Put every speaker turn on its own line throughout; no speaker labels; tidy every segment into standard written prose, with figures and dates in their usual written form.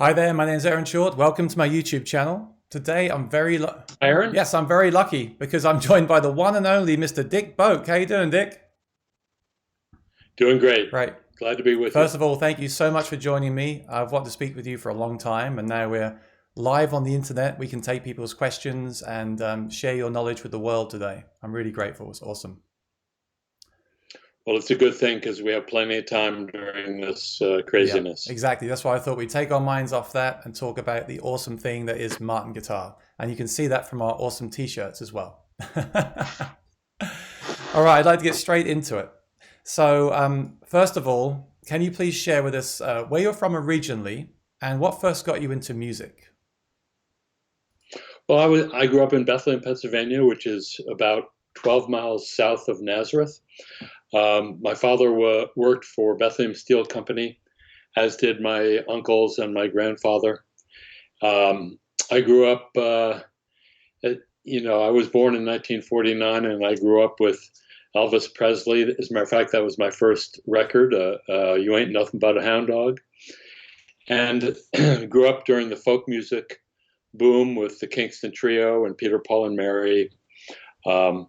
Hi there, my name is Aaron Short. Welcome to my YouTube channel. Today I'm
Aaron?
yes, I'm very lucky because I'm joined by the one and only Mr. Dick Boak. How you doing, Dick?
Doing great.
Great.
Glad to be with you.
First of all, thank you so much for joining me. I've wanted to speak with you for a long time, and now we're live on the internet. We can take people's questions and share your knowledge with the world today. I'm really grateful. It's awesome.
Well, it's a good thing because we have plenty of time during this
Yeah,
craziness.
exactly. That's why I thought we'd take our minds off that and talk about the awesome thing that is Martin guitar. And you can see that from our awesome t-shirts as well. All right, I'd like to get straight into it. So, first of all, can you please share with us where you're from originally and what first got you into music?
Well, I grew up in Bethlehem, Pennsylvania, which is about 12 miles south of Nazareth. My father worked for Bethlehem Steel Company, as did my uncles and my grandfather. I grew up, I was born in 1949, and I grew up with Elvis Presley. As a matter of fact, that was my first record, You Ain't Nothing But a Hound Dog. And grew up during the folk music boom with the Kingston Trio and Peter, Paul, and Mary, um,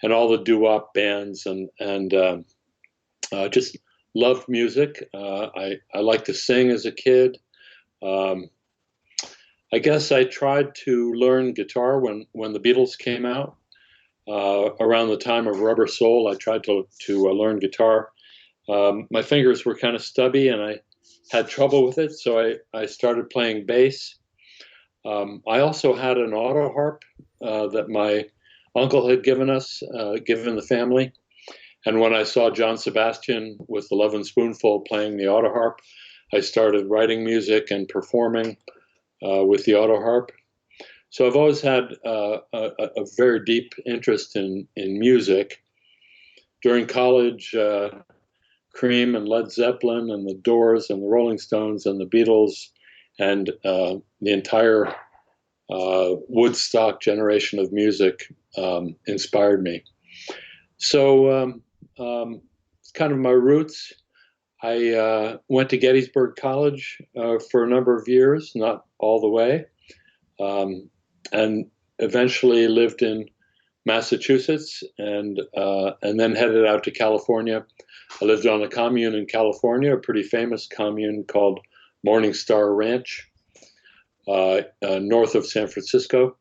and all the doo-wop bands, and just loved music. I liked to sing as a kid. Um, I guess I tried to learn guitar when the Beatles came out. Around the time of Rubber Soul, I tried to learn guitar. My fingers were kind of stubby, and I had trouble with it, so I started playing bass. I also had an auto harp that my uncle had given us, given the family. And when I saw John Sebastian with the Lovin' Spoonful playing the auto harp, I started writing music and performing with the auto harp. So I've always had a very deep interest in music. During college, Cream and Led Zeppelin and the Doors and the Rolling Stones and the Beatles and the entire Woodstock generation of music inspired me. So it's kind of my roots. I went to Gettysburg College for a number of years, not all the way, and eventually lived in Massachusetts and then headed out to California. I lived on a commune in California, a pretty famous commune called Morning Star Ranch, north of San Francisco.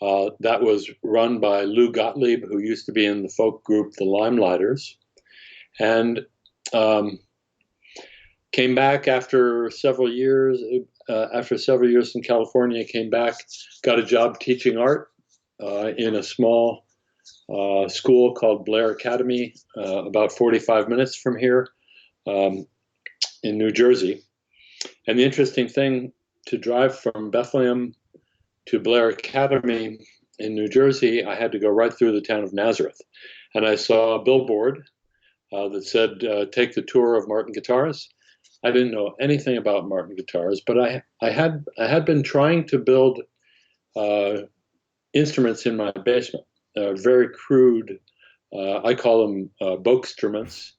That was run by Lou Gottlieb, who used to be in the folk group The Limelighters, and came back after several years. After several years in California, came back, got a job teaching art in a small school called Blair Academy, about 45 minutes from here in New Jersey. And the interesting thing, to drive from Bethlehem to Blair Academy in New Jersey, I had to go right through the town of Nazareth. And I saw a billboard that said, take the tour of Martin Guitars. I didn't know anything about Martin Guitars, but I had been trying to build instruments in my basement, very crude, I call them Boak instruments,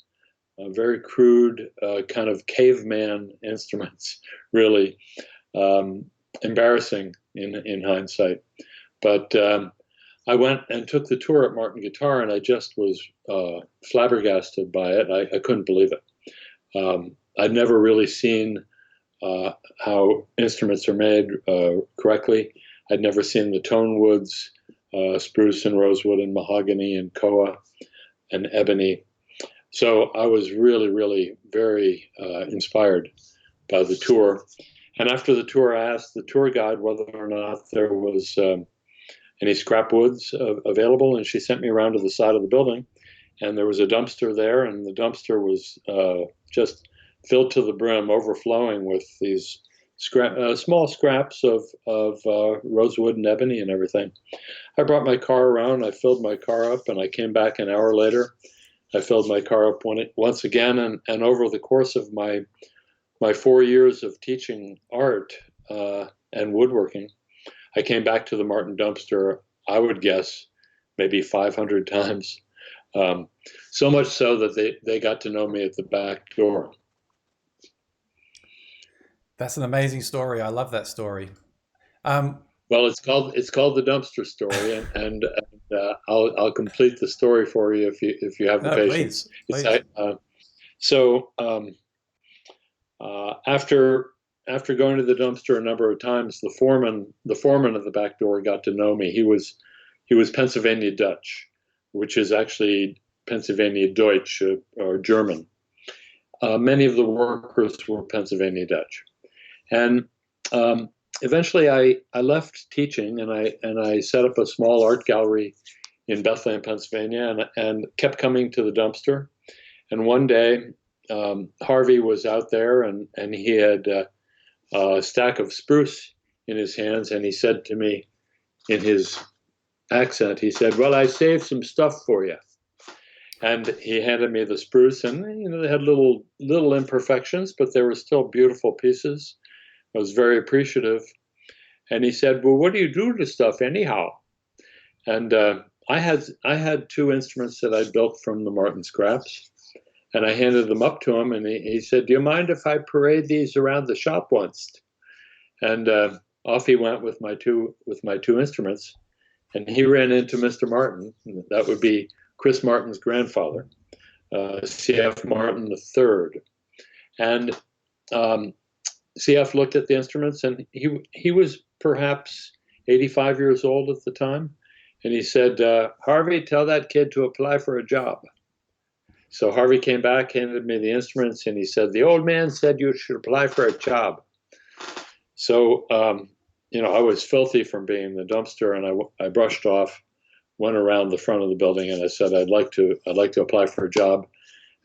very crude, kind of caveman instruments, really. Um, Embarrassing in hindsight. But I went and took the tour at Martin Guitar, and I just was flabbergasted by it. I couldn't believe it. I'd never really seen how instruments are made correctly. I'd never seen the tone woods, spruce and rosewood and mahogany and koa and ebony. So I was really, really very inspired by the tour. And after the tour, I asked the tour guide whether or not there was any scrap woods available, and she sent me around to the side of the building, and there was a dumpster there, and the dumpster was just filled to the brim, overflowing with these small scraps of rosewood and ebony and everything. I brought my car around, I filled my car up, and I came back an hour later. I filled my car up once again, and over the course of my 4 years of teaching art and woodworking, I came back to the Martin dumpster, I would guess, maybe 500 times. So much so that they got to know me at the back door.
That's an amazing story. I love that story. Um,
Well, it's called the dumpster story, and I'll complete the story for you if you have the
no,
patience.
please,
It's
please.
so after going to the dumpster a number of times, the foreman of the back door got to know me. He was Pennsylvania Dutch, which is actually Pennsylvania Deutsch, or German. Many of the workers were Pennsylvania Dutch, and um, eventually I left teaching and I set up a small art gallery in Bethlehem, Pennsylvania, and kept coming to the dumpster. And one day, Harvey was out there, and he had a stack of spruce in his hands, and he said to me in his accent, he said, "Well, I saved some stuff for you." And he handed me the spruce, and they had little imperfections, but they were still beautiful pieces. I was very appreciative. And he said, "Well, what do you do to stuff anyhow?" And I had two instruments that I built from the Martin scraps, and I handed them up to him, and he said, "Do you mind if I parade these around the shop once?" And off he went with my two instruments, and he ran into Mr. Martin. That would be Chris Martin's grandfather, C.F. Martin III. And CF looked at the instruments, and he was perhaps 85 years old at the time. And he said, "Harvey, tell that kid to apply for a job." So Harvey came back, handed me the instruments, and he said, "The old man said you should apply for a job." So, I was filthy from being in the dumpster, and I brushed off, went around the front of the building, and I said, I'd like to apply for a job.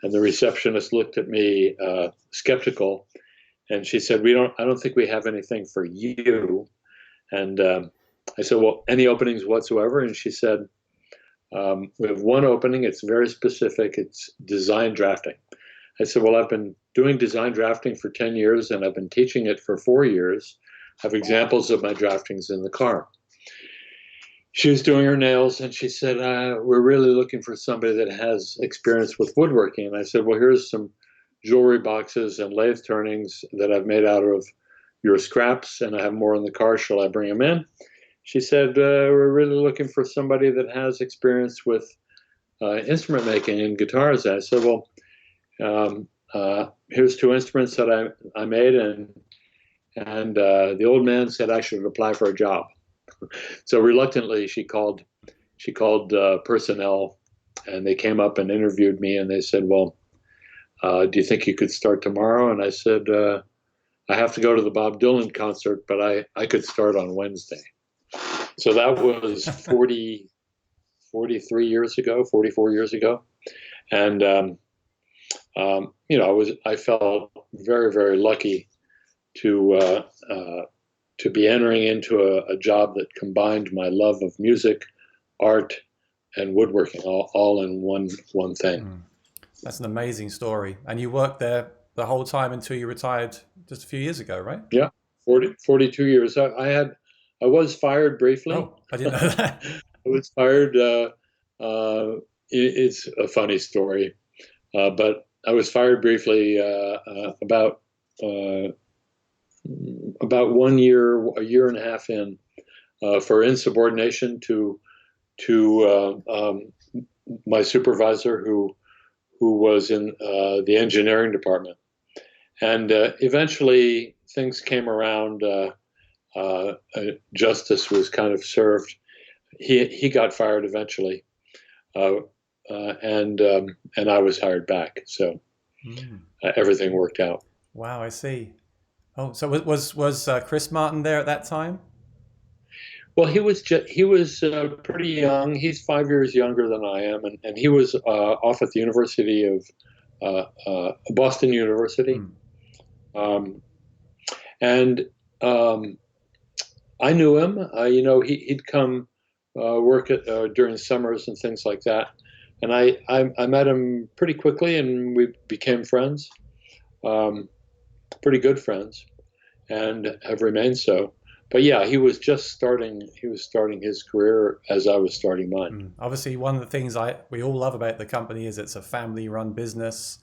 And the receptionist looked at me skeptical, and she said, I don't think we have anything for you. And I said, "Well, any openings whatsoever?" And she said, "We have one opening. It's very specific. It's design drafting." I said, "Well, I've been doing design drafting for 10 years, and I've been teaching it for 4 years. I have examples of my draftings in the car." She was doing her nails, and she said, "We're really looking for somebody that has experience with woodworking." And I said, "Well, here's some jewelry boxes and lathe turnings that I've made out of your scraps, and I have more in the car. Shall I bring them in?" She said, "We're really looking for somebody that has experience with instrument making and guitars." And I said, "Well, here's two instruments that I made, and the old man said I should apply for a job." So reluctantly, she called personnel, and they came up and interviewed me, and they said, "Well, do you think you could start tomorrow?" And I said, "I have to go to the Bob Dylan concert, but I could start on Wednesday." So that was 43 years ago, 44 years ago. And, I felt very, very lucky to, to be entering into a job that combined my love of music, art, and woodworking all in one thing.
Mm. That's an amazing story. And you worked there the whole time until you retired just a few years ago, right?
Yeah, 42 years. I was fired briefly.
Oh, I didn't know that.
I was fired. It's a funny story, but I was fired briefly uh, about 1 year, a year and a half in, for insubordination to my supervisor, who was in the engineering department. And eventually things came around. Justice was kind of served. He got fired eventually, uh, and I was hired back. So
Mm.
everything worked out.
Wow, I see. Oh, so was Chris Martin there at that time?
Well, he was pretty young. He's 5 years younger than I am, and he was off at the University of Boston University.
Mm.
Um, and I knew him. He'd come work during summers and things like that. And I met him pretty quickly, and we became friends, pretty good friends, and have remained so. But yeah, he was just starting. He was starting his career as I was starting mine.
Mm. Obviously, one of the things we all love about the company is it's a family-run business.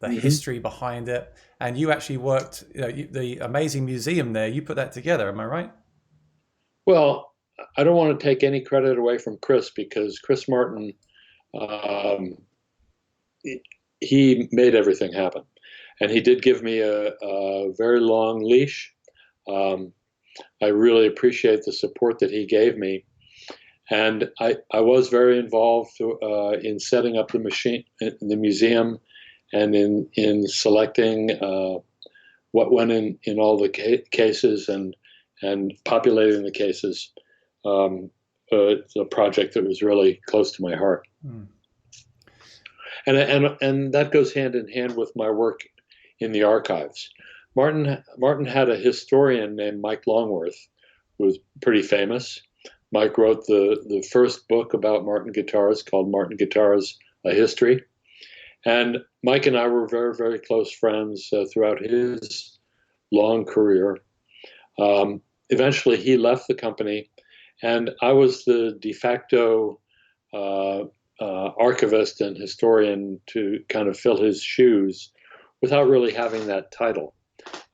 the
Hmm.
history behind it. And you actually worked, the amazing museum there, you put that together, am I right?
Well, I don't want to take any credit away from Chris because Chris Martin, um, he made everything happen. And he did give me a very long leash. Um, I really appreciate the support that he gave me. And I was very involved in setting up the machine, in the museum, and in selecting what went in all the cases and populating the cases. It's a project that was really close to my heart,
Hmm.
and that goes hand in hand with my work in the archives. Martin had a historian named Mike Longworth, who was pretty famous. Mike wrote the first book about Martin guitars called Martin Guitars: A History. And Mike and I were very, very close friends throughout his long career. Eventually, he left the company, and I was the de facto uh, archivist and historian to kind of fill his shoes without really having that title.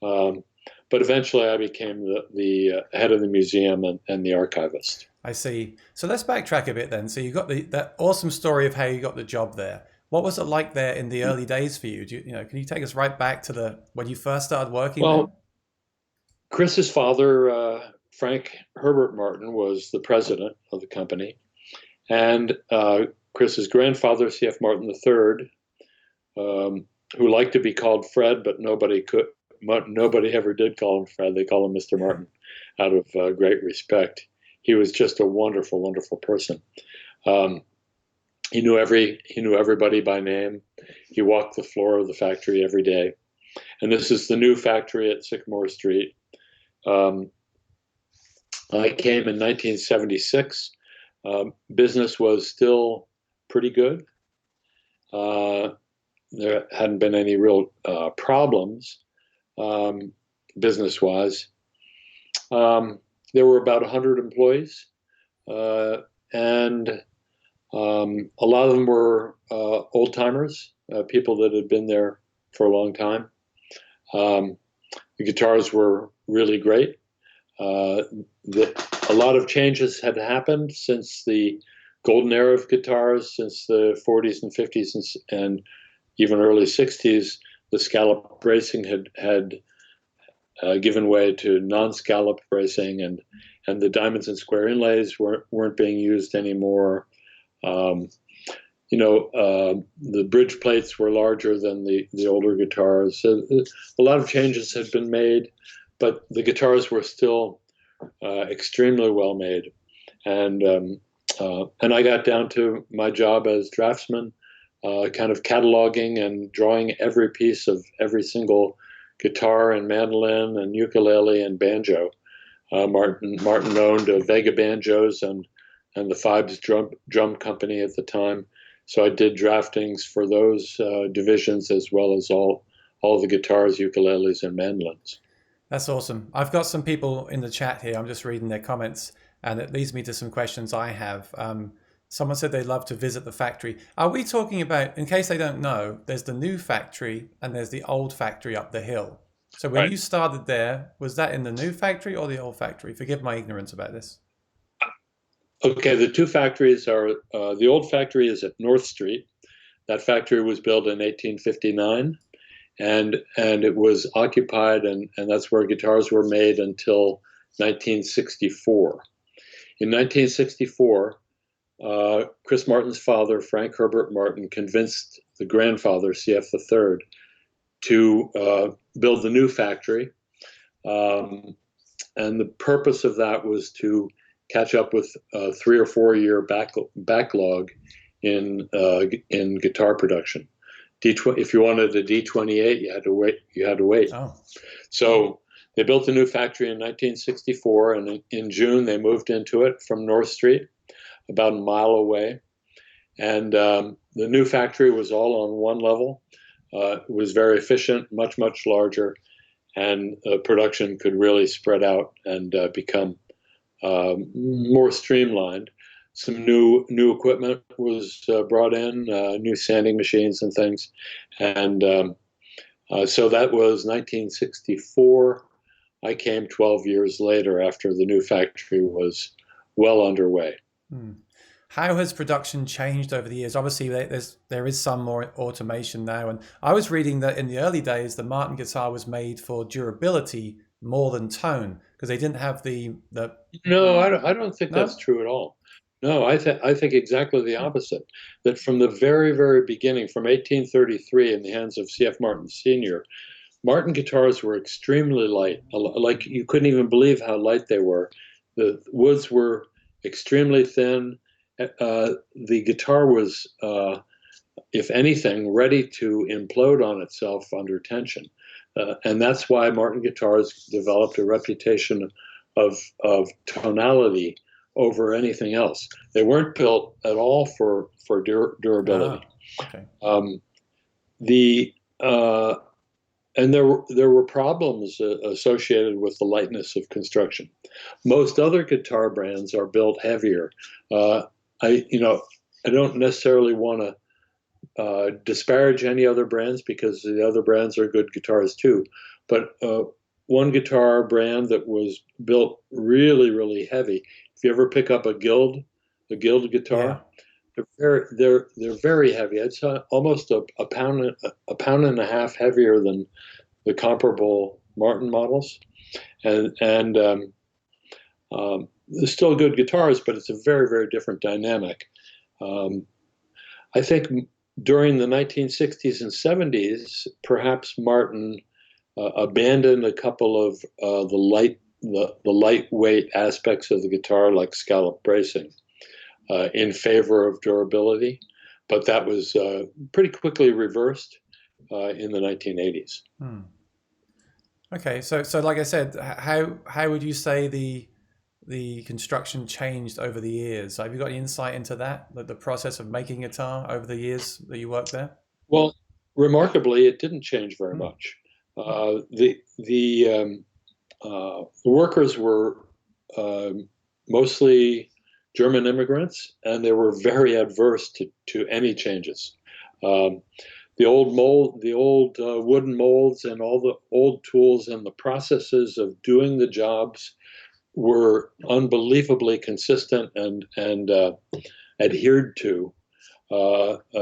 Um, but eventually, I became the head of the museum and the archivist.
I see. So let's backtrack a bit then. So you got that awesome story of how you got the job there. What was it like there in the early days for you? Can you take us right back to the when you first started working there?
Well, Chris's father, Frank Herbert Martin, was the president of the company, and Chris's grandfather, C.F. Martin III, who liked to be called Fred, but nobody ever did call him Fred. They call him Mr. Martin out of great respect. He was just a wonderful, wonderful person. Um, he knew everybody by name. He walked the floor of the factory every day. And this is the new factory at Sycamore Street. Um, I came in 1976. Business was still pretty good. Uh, there hadn't been any real problems um, business wise. There were about 100 employees, and a lot of them were old timers, people that had been there for a long time. Um, the guitars were really great. Uh, a lot of changes had happened since the golden era of guitars, since the 40s and 50s and even early 60s. The scallop bracing had given way to non-scallop bracing, and the diamonds and square inlays weren't being used anymore. Um, the bridge plates were larger than the older guitars. So a lot of changes had been made, but the guitars were still extremely well made. And I got down to my job as draftsman, kind of cataloging and drawing every piece of every single guitar and mandolin and ukulele and banjo. Martin owned Vega banjos and the Fibes drum company at the time. So I did draftings for those divisions as well as all the guitars, ukuleles, and mandolins.
That's awesome. I've got some people in the chat here. I'm just reading their comments, and it leads me to some questions I have. Someone said they'd love to visit the factory. Are we talking about, in case they don't know, there's the new factory and there's the old factory up the hill. So when
Right.
you started there, was that in the new factory or the old factory? Forgive my ignorance about this.
Okay, the two factories are the old factory is at North Street. That factory was built in 1859, and it was occupied, and that's where guitars were made until 1964. In 1964, Chris Martin's father, Frank Herbert Martin, convinced the grandfather, CF III, to build the new factory. Um, and the purpose of that was to catch up with a 3 or 4 year backlog in guitar production. If you wanted a D28, you had to wait.
Oh,
So they built a new factory in 1964, and in June they moved into it from North Street, about a mile away. And the new factory was all on one level. It was very efficient, much, much larger, and production could really spread out and become more streamlined. some new equipment was brought in, new sanding machines and things, and so that was 1964. I came 12 years later after the new factory was well underway.
Hmm. How has production changed over the years? Obviously, there is some more automation now, and I was reading that in the early days, the Martin guitar was made for durability more than tone because they didn't have the
No, I don't think that's
no.
true at all. No, I think exactly the opposite. That from the very beginning, from 1833, in the hands of C.F. Martin Sr., Martin guitars were extremely light. Like you couldn't even believe how light they were. The woods were extremely thin. The guitar was, if anything, ready to implode on itself under tension. And that's why Martin guitars developed a reputation of tonality over anything else. They weren't built at all for durability.
Ah, okay.
The and there were problems associated with the lightness of construction. Most other guitar brands are built heavier. I don't necessarily want to disparage any other brands because the other brands are good guitars too. But one guitar brand that was built really heavy. If you ever pick up a Guild
Yeah.
guitar, they're very heavy. It's almost a pound and a half heavier than the comparable Martin models, and they're still good guitars, but it's a very different dynamic. Um, I think during the 1960s and 70s, perhaps Martin abandoned a couple of the lightweight aspects of the guitar, like scallop bracing, in favor of durability, but that was pretty quickly reversed in the 1980s.
Hmm. Okay, so like I said, how would you say the construction changed over the years? Have you got any insight into that, the process of making guitar over the years that you worked there?
Well, remarkably, it didn't change very
Hmm.
much. The workers were mostly German immigrants, and they were very adverse to any changes. Um, the old wooden molds, and all the old tools and the processes of doing the jobs were unbelievably consistent and adhered to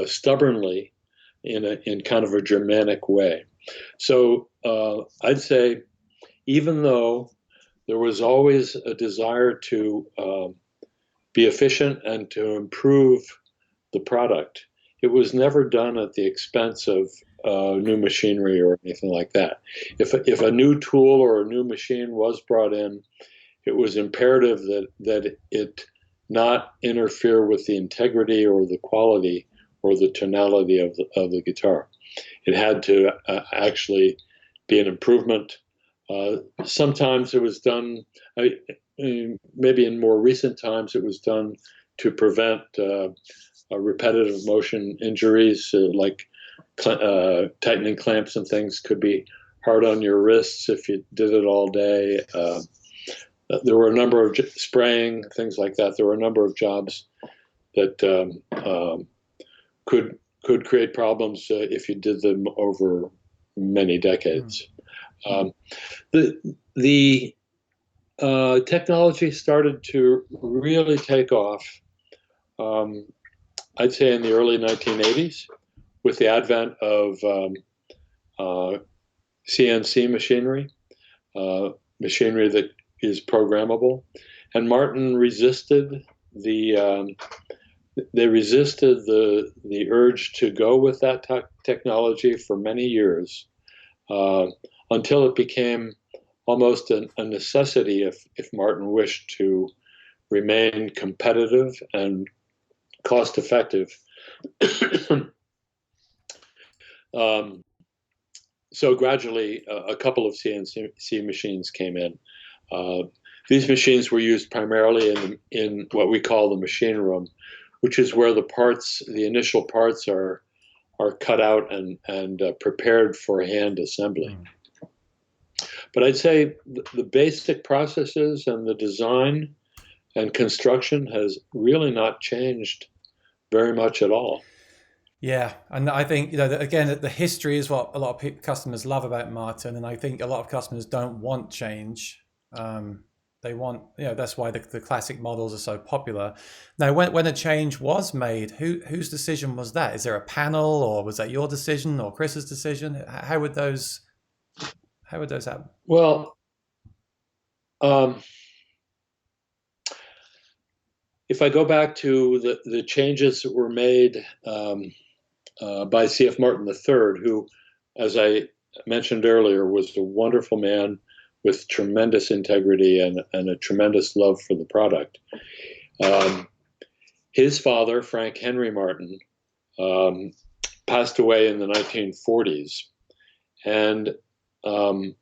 stubbornly in kind of a Germanic way. So I'd say even though there was always a desire to be efficient and to improve the product, it was never done at the expense of new machinery or anything like that. If a new tool or a new machine was brought in, it was imperative that it not interfere with the integrity or the quality or the tonality of the guitar. It had to actually be an improvement. Sometimes it was done, maybe in more recent times, it was done to prevent repetitive motion injuries, like tightening clamps and things could be hard on your wrists if you did it all day. There were a number of spraying, things like that. There were a number of jobs that could create problems if you did them over many
Hmm.
decades. Um, the technology started to really take off, um, I'd say, in the early 1980s with the advent of CNC machinery, machinery that is programmable. And Martin resisted the they resisted the urge to go with that technology for many years, uh, until it became almost a necessity if Martin wished to remain competitive and cost effective. um, so gradually, a couple of CNC machines came in. Uh, these machines were used primarily in what we call the machine room, which is where the initial parts are cut out and prepared for hand assembly.
Hmm.
But I'd say the basic processes and the design and construction has really not changed very much at all.
Yeah, and I think that, again, that the history is what a lot of customers love about Martin, and I think a lot of customers don't want change. They want, that's why the classic models are so popular. Now, when a change was made, whose decision was that? Is there a panel, or was that your decision, or Chris's decision? How would those happen?
Well, um, if I go back to the changes that were made by C.F. Martin III, who, as I mentioned earlier, was a wonderful man with tremendous integrity and a tremendous love for the product. Um, his father, Frank Henry Martin, um, passed away in the 1940s. And um,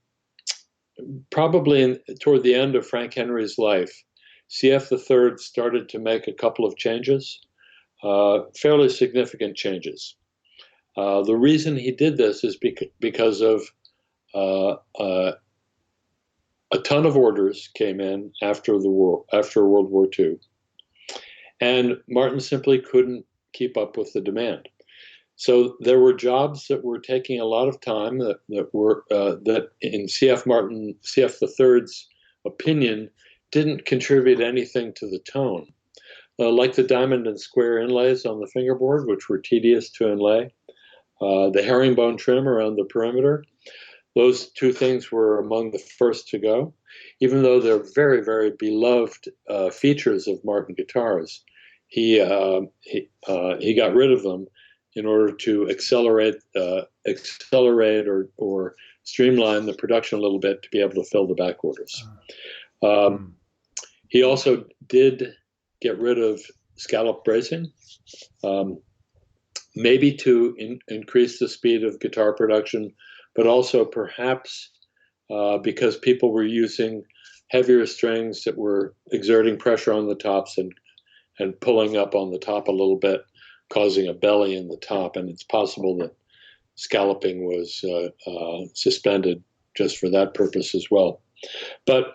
probably toward the end of Frank Henry's life, CF III started to make a couple of changes, fairly significant changes. The reason he did this is because of uh, uh, a ton of orders came in after World War II, and Martin simply couldn't keep up with the demand. So there were jobs that were taking a lot of time that in CF III's opinion, didn't contribute anything to the tone. Like the diamond and square inlays on the fingerboard, which were tedious to inlay, the herringbone trim around the perimeter. Those two things were among the first to go, even though they're very, very beloved features of Martin guitars. He got rid of them in order to accelerate or streamline the production a little bit to be able to fill the back orders.
Hmm.
He also did get rid of scallop bracing, um, maybe to increase the speed of guitar production, but also perhaps because people were using heavier strings that were exerting pressure on the tops and pulling up on the top a little bit, causing a belly in the top. And it's possible that scalloping was suspended just for that purpose as well. But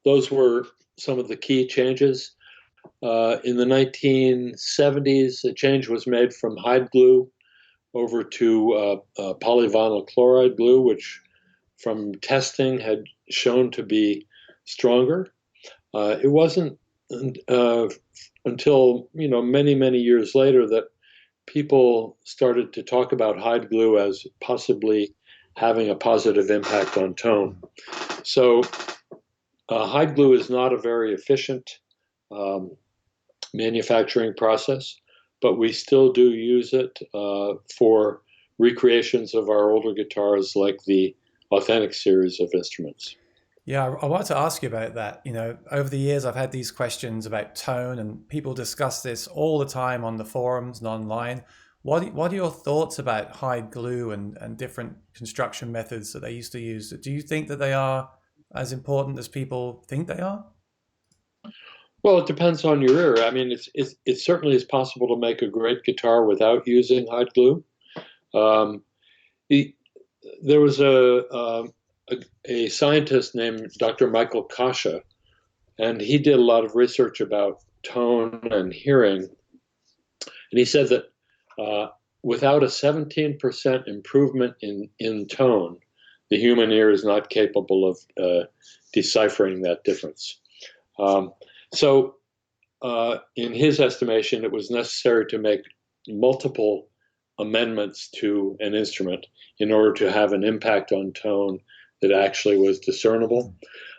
those were some of the key changes. In the 1970s, a change was made from hide glue over to polyvinyl chloride glue, which from testing had shown to be stronger. It wasn't until many, many years later that people started to talk about hide glue as possibly having a positive impact on tone. So hide glue is not a very efficient um, manufacturing process, but we still do use it for recreations of our older guitars, like the Authentic series of instruments.
Yeah, I wanted to ask you about that. Over the years, I've had these questions about tone, and people discuss this all the time on the forums and online. What are your thoughts about hide glue and different construction methods that they used to use? Do you think that they are as important as people think they are?
Well, it depends on your ear. I mean, it certainly is possible to make a great guitar without using hide glue. Um, the, there was a scientist named Dr. Michael Kasha, and he did a lot of research about tone and hearing. And he said that without a 17% improvement in tone, the human ear is not capable of deciphering that difference. Um, so, in his estimation, it was necessary to make multiple amendments to an instrument in order to have an impact on tone that actually was discernible.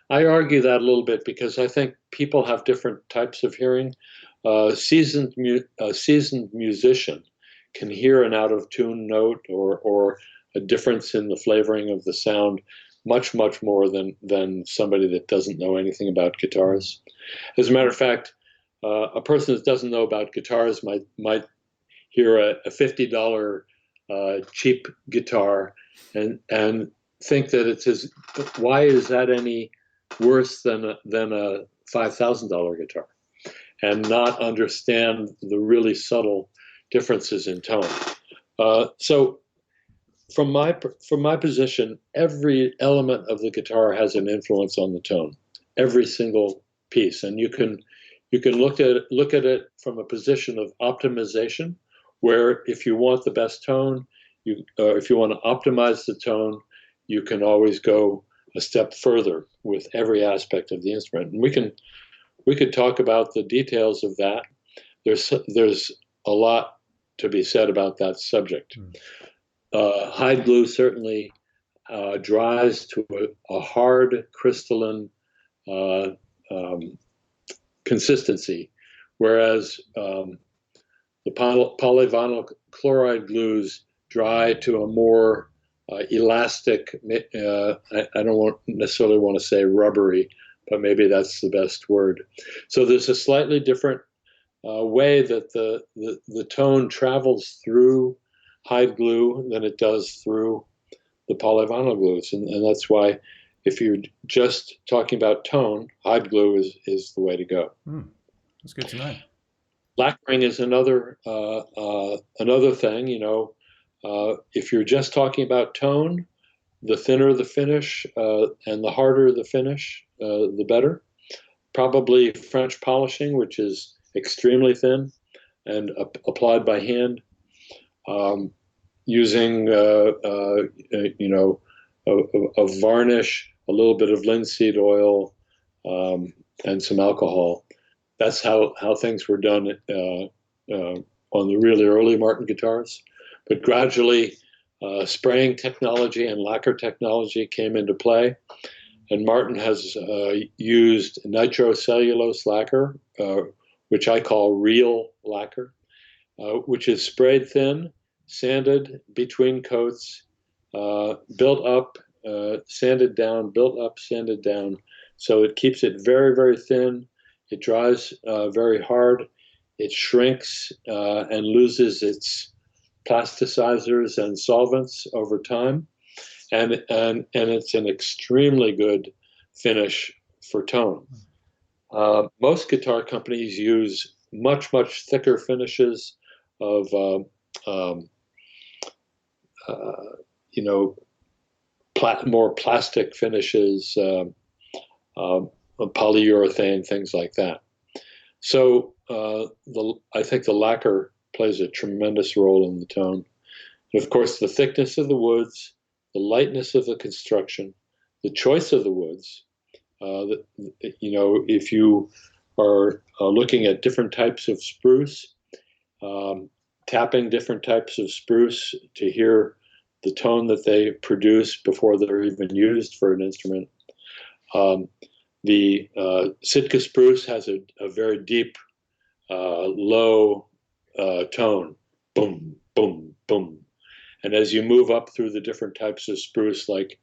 I argue that a little bit because I think people have different types of hearing. A seasoned musician can hear an out of tune note or a difference in the flavoring of the sound much, much more than somebody that doesn't know anything about guitars. As a matter of fact, a person that doesn't know about guitars might hear a $50 cheap guitar and think that it's his. Why is that any worse than a $5,000 guitar? And not understand the really subtle differences in tone. So from my position, every element of the guitar has an influence on the tone. Every single piece, and you can look at it from a position of optimization, where if you want the best tone, if you want to optimize the tone, you can always go a step further with every aspect of the instrument. And we could talk about the details of that. There's a lot to be said about that subject. Hide glue certainly dries to a hard crystalline uh, um, consistency, whereas the polyvinyl chloride glues dry to a more elastic, I don't necessarily want to say rubbery, but maybe that's the best word. So there's a slightly different way that the tone travels through hide glue than it does through the polyvinyl glues. And that's why if you're just talking about tone, hide glue is the way to go.
That's good to know.
Lacquering is another thing. If you're just talking about tone, the thinner the finish and the harder the finish, the better. Probably French polishing, which is extremely thin and applied by hand, using a varnish, a little bit of linseed oil, and some alcohol. That's how things were done on the really early Martin guitars. But gradually, spraying technology and lacquer technology came into play. And Martin has used nitrocellulose lacquer, which I call real lacquer, which is sprayed thin, sanded between coats, built up, sanded down, built up, sanded down. So it keeps it very, very thin. It dries very hard. It shrinks and loses its plasticizers and solvents over time. And it's an extremely good finish for tone. Most guitar companies use much, much thicker finishes of, more plastic finishes, polyurethane, things like that. So I think the lacquer plays a tremendous role in the tone. And of course, the thickness of the woods, the lightness of the construction, the choice of the woods. If you are looking at different types of spruce, tapping different types of spruce to hear the tone that they produce before they're even used for an instrument. The Sitka spruce has a very deep, low tone, boom, boom, boom. And as you move up through the different types of spruce, like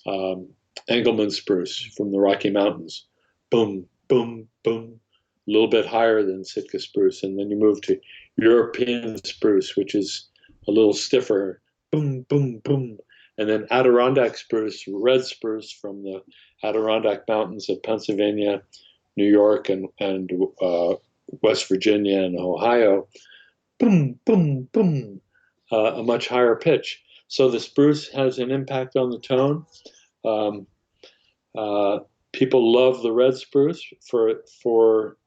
Engelmann spruce from the Rocky Mountains, boom, boom, boom, a little bit higher than Sitka spruce. And then you move to European spruce, which is a little stiffer, boom, boom, boom. And then Adirondack spruce, red spruce from the Adirondack Mountains of Pennsylvania, New York, and West Virginia and Ohio, boom, boom, boom, a much higher pitch. So the spruce has an impact on the tone. People love the red spruce for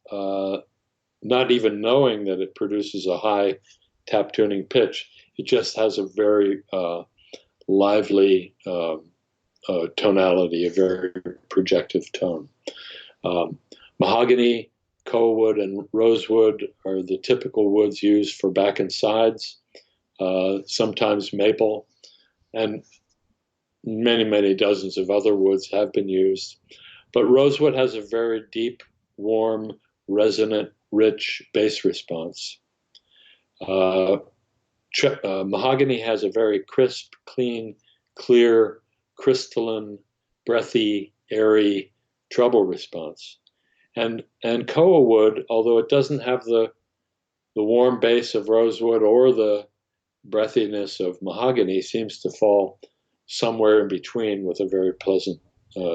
not even knowing that it produces a high tap tuning pitch. It just has a very lively tonality, a very projective tone. Mahogany, koa wood, and rosewood are the typical woods used for back and sides, sometimes maple, and many, many dozens of other woods have been used. But rosewood has a very deep, warm, resonant, rich bass response. Mahogany has a very crisp, clean, clear, crystalline, breathy, airy treble response. And koa wood, although it doesn't have the warm bass of rosewood or the breathiness of mahogany, seems to fall somewhere in between with a very pleasant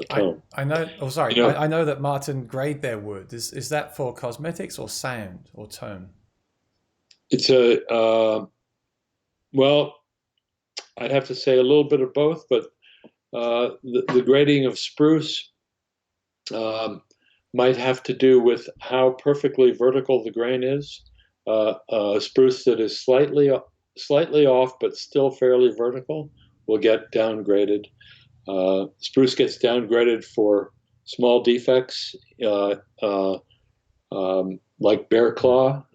tone.
I know. Oh, sorry.
You know,
I know that Martin grade their wood. Is that for cosmetics or sound or tone?
it's well, I'd have to say a little bit of both, but the grading of spruce might have to do with how perfectly vertical the grain is. Spruce that is slightly off but still fairly vertical will get downgraded. Spruce gets downgraded for small defects, like bear claw.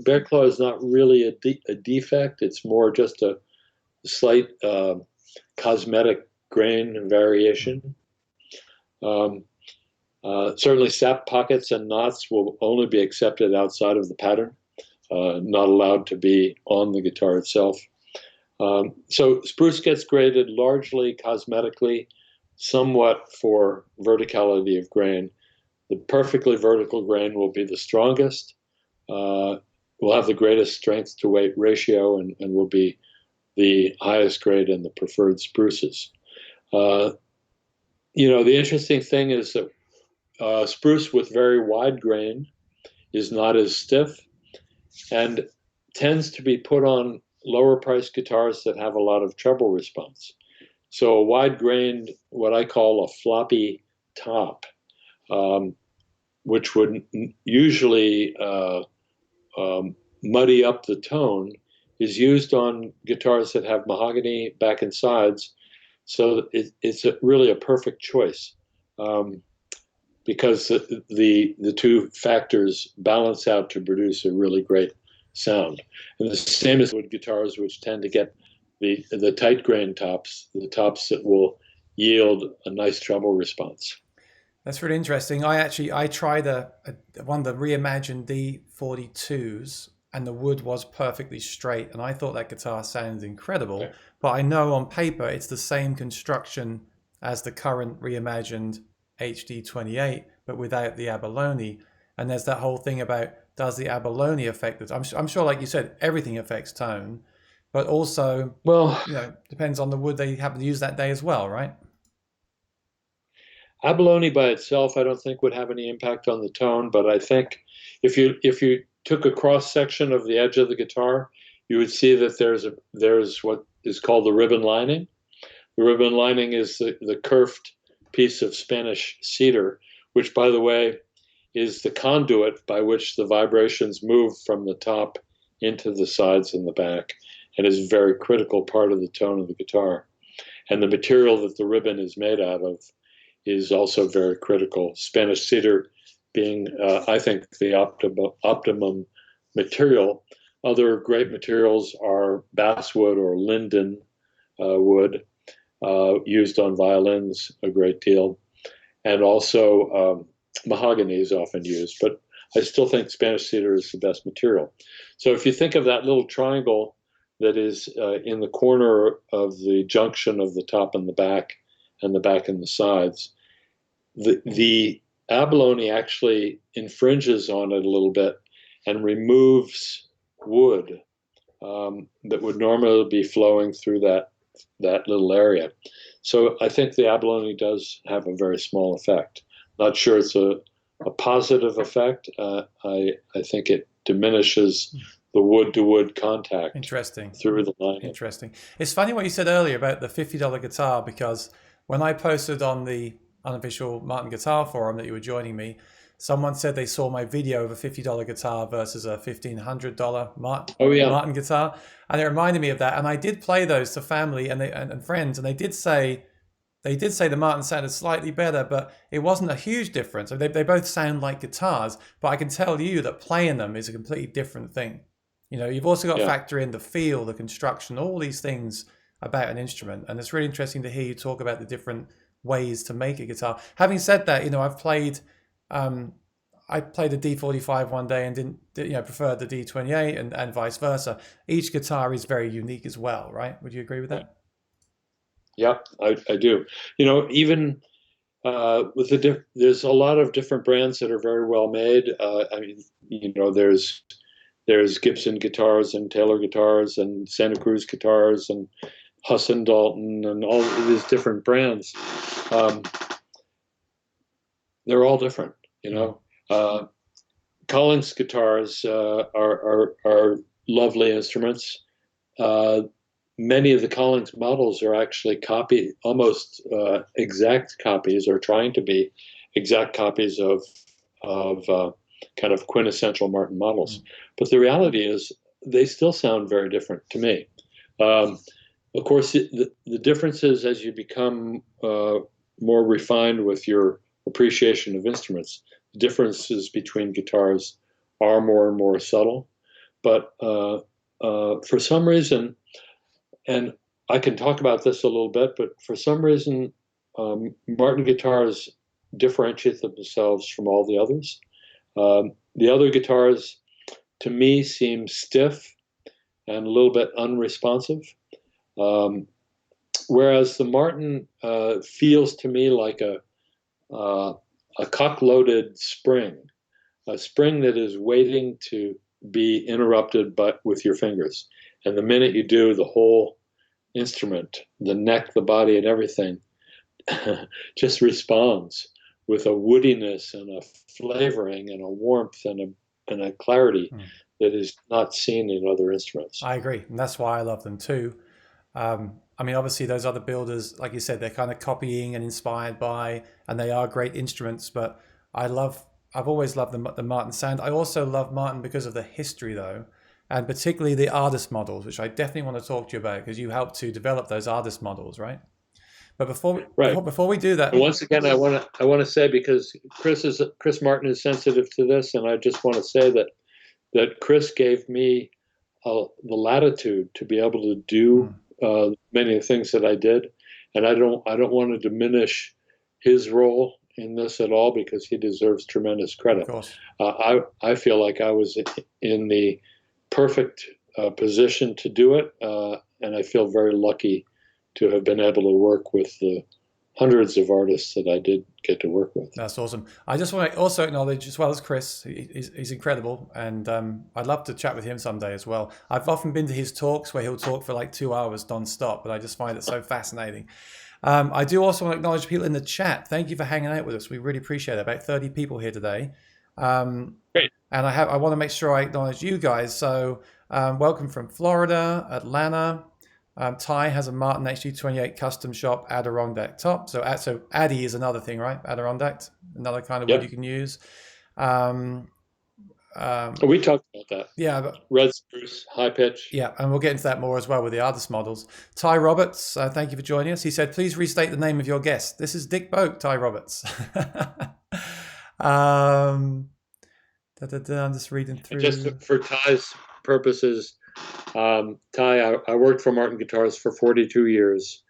Bear claw is not really a defect; it's more just a slight cosmetic grain variation. Um, Certainly, sap pockets and knots will only be accepted outside of the pattern, not allowed to be on the guitar itself. So spruce gets graded largely cosmetically, somewhat for verticality of grain. The perfectly vertical grain will be the strongest, will have the greatest strength to weight ratio, and will be the highest grade in the preferred spruces. Uh, the interesting thing is that spruce with very wide grain is not as stiff and tends to be put on lower priced guitars that have a lot of treble response. So a wide grained, what I call a floppy top, um, which would usually muddy up the tone, is used on guitars that have mahogany back and sides. So it's really a perfect choice. Because the two factors balance out to produce a really great sound. And the same as with guitars, which tend to get the tight grain tops, the tops that will yield a nice treble response.
That's really interesting. I tried one of the reimagined D42s, and the wood was perfectly straight, and I thought that guitar sounded incredible.
Okay.
But I know on paper it's the same construction as the current reimagined HD28, but without the abalone. And there's that whole thing about, does the abalone affect it? I'm sure, like you said, everything affects tone, but also,
Well,
depends on the wood they happen to use that day as well, right?
abalone by itself, I don't think would have any impact on the tone, but I think if you took a cross section of the edge of the guitar, you would see that there's what is called the ribbon lining. The ribbon lining is the curved piece of Spanish cedar, which, by the way, is the conduit by which the vibrations move from the top into the sides and the back, and is a very critical part of the tone of the guitar. And the material that the ribbon is made out of is also very critical. Spanish cedar being, I think, the optimum material. Other great materials are basswood or linden wood, used on violins a great deal, and also mahogany is often used. But I still think Spanish cedar is the best material. So if you think of that little triangle that is in the corner of the junction of the top and the back and the sides, the abalone actually infringes on it a little bit and removes wood that would normally be flowing through that little area. So I think the abalone does have a very small effect. Not sure it's a positive effect. I think it diminishes the wood-to-wood contact.
Interesting.
Through the lining.
Interesting. It's funny what you said earlier about the $50 guitar, because when I posted on the unofficial Martin Guitar forum that you were joining me, someone said they saw my video of a $50 guitar versus a $1,500 Martin guitar, and it reminded me of that. And I did play those to family and friends, and they did say the Martin sounded slightly better, but it wasn't a huge difference. They both sound like guitars, but I can tell you that playing them is a completely different thing. You've also got to factor in the feel, the construction, all these things about an instrument, and it's really interesting to hear you talk about the different ways to make a guitar. Having said that, I've played I played a D45 one day and didn't preferred the D28 and vice versa. Each guitar is very unique as well, right? Would you agree with that?
Yeah, I do. Even with there's a lot of different brands that are very well made. I mean, there's Gibson guitars and Taylor guitars and Santa Cruz guitars and Huss and Dalton and all of these different brands. They're all different, Collins guitars are lovely instruments. Many of the Collins models are actually almost exact copies, or trying to be exact copies of of kind of quintessential Martin models.
Mm.
But the reality is, they still sound very different to me. Um, of course, the differences as you become more refined with your appreciation of instruments, the differences between guitars are more and more subtle. But for some reason, and I can talk about this a little bit, but for some reason, Martin guitars differentiate themselves from all the others. The other guitars, to me, seem stiff and a little bit unresponsive. Um, Whereas the Martin feels to me like uh, a cock-loaded spring, a spring that is waiting to be interrupted but with your fingers. And the minute you do, the whole instrument, the neck, the body, and everything just responds with a woodiness and a flavoring and a warmth and a clarity
Mm.
that is not seen in other instruments.
I agree, and that's why I love them too. I mean, obviously, those other builders, like you said, they're kind of copying and inspired by, and they are great instruments. But I love, I've always loved the Martin sound. I also love Martin because of the history, though, and particularly the artist models, which I definitely want to talk to you about because you helped to develop those artist models, right? But
Right.
before we do
And
that,
once again, I want to say, because Chris Martin is sensitive to this, and I just want to say that Chris gave me the latitude to be able to do
mm,
many of the things that I did, and I don't want to diminish his role in this at all, because he deserves tremendous
of
credit.
course,
I feel like I was in the perfect position to do it, and I feel very lucky to have been able to work with the hundreds of artists that I did get to work with.
that's awesome. I just want to also acknowledge, as well as Chris, he's incredible, and I'd love to chat with him someday as well. I've often been to his talks where he'll talk for like 2 hours non-stop, but I just find it so fascinating. I do also want to acknowledge people in the chat. Thank you for hanging out with us. We really appreciate it. About 30 people here today.
Great.
And I want to make sure I acknowledge you guys. So welcome from Florida, Atlanta. Ty has a Martin HD28 custom shop Adirondack top. So Addy is another thing, right? Adirondack, another kind of wood you
Yep.
can use. Um,
We talked about that.
yeah, but
Red spruce, high pitch.
yeah, and we'll get into that more as well with the artist models. Ty Roberts, thank you for joining us. He said, please restate the name of your guest. This is Dick Boak, Ty Roberts. um, I'm just reading
And just
through.
for Ty's purposes, Ty, I worked for Martin Guitars for 42 years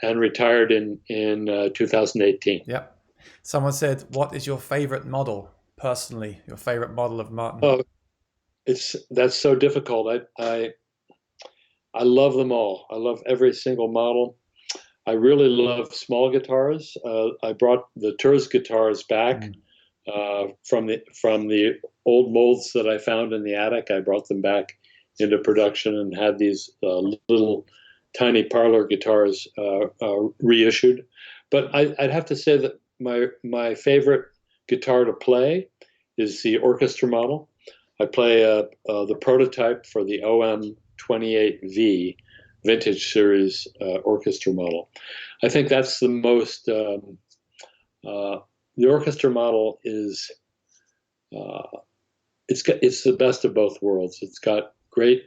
and retired in 2018.
Yep. Someone said, what is your favorite model, personally? Your favorite model of Martin?
Oh, that's so difficult. I love them all. I love every single model. I really love small guitars. I brought the Tours guitars back
Mm.
from the old molds that I found in the attic. I brought them back into production and had these little tiny parlor guitars reissued. But I'd have to say that my favorite guitar to play is the orchestra model. I play the prototype for the OM28V Vintage Series orchestra model. I think that's the most. The orchestra model is it's the best of both worlds. It's got great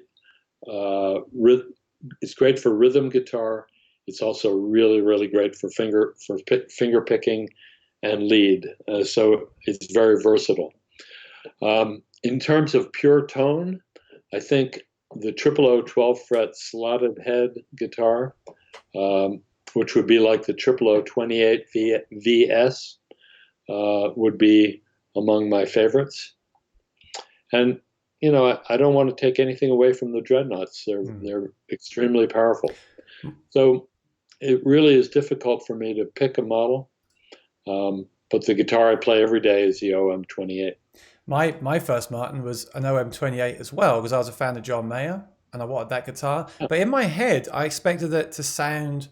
it's great for rhythm guitar. It's also really great for finger picking and lead. So it's very versatile. In terms of pure tone, I think the 000 12 fret slotted head guitar, which would be like the 000 28 VS, would be among my favorites. And I don't want to take anything away from the dreadnoughts. They're extremely powerful. So it really is difficult for me to pick a model. But the guitar I play every day is the OM28.
My first Martin was an OM28 as well, because I was a fan of John Mayer and I wanted that guitar. But in my head, I expected it to sound,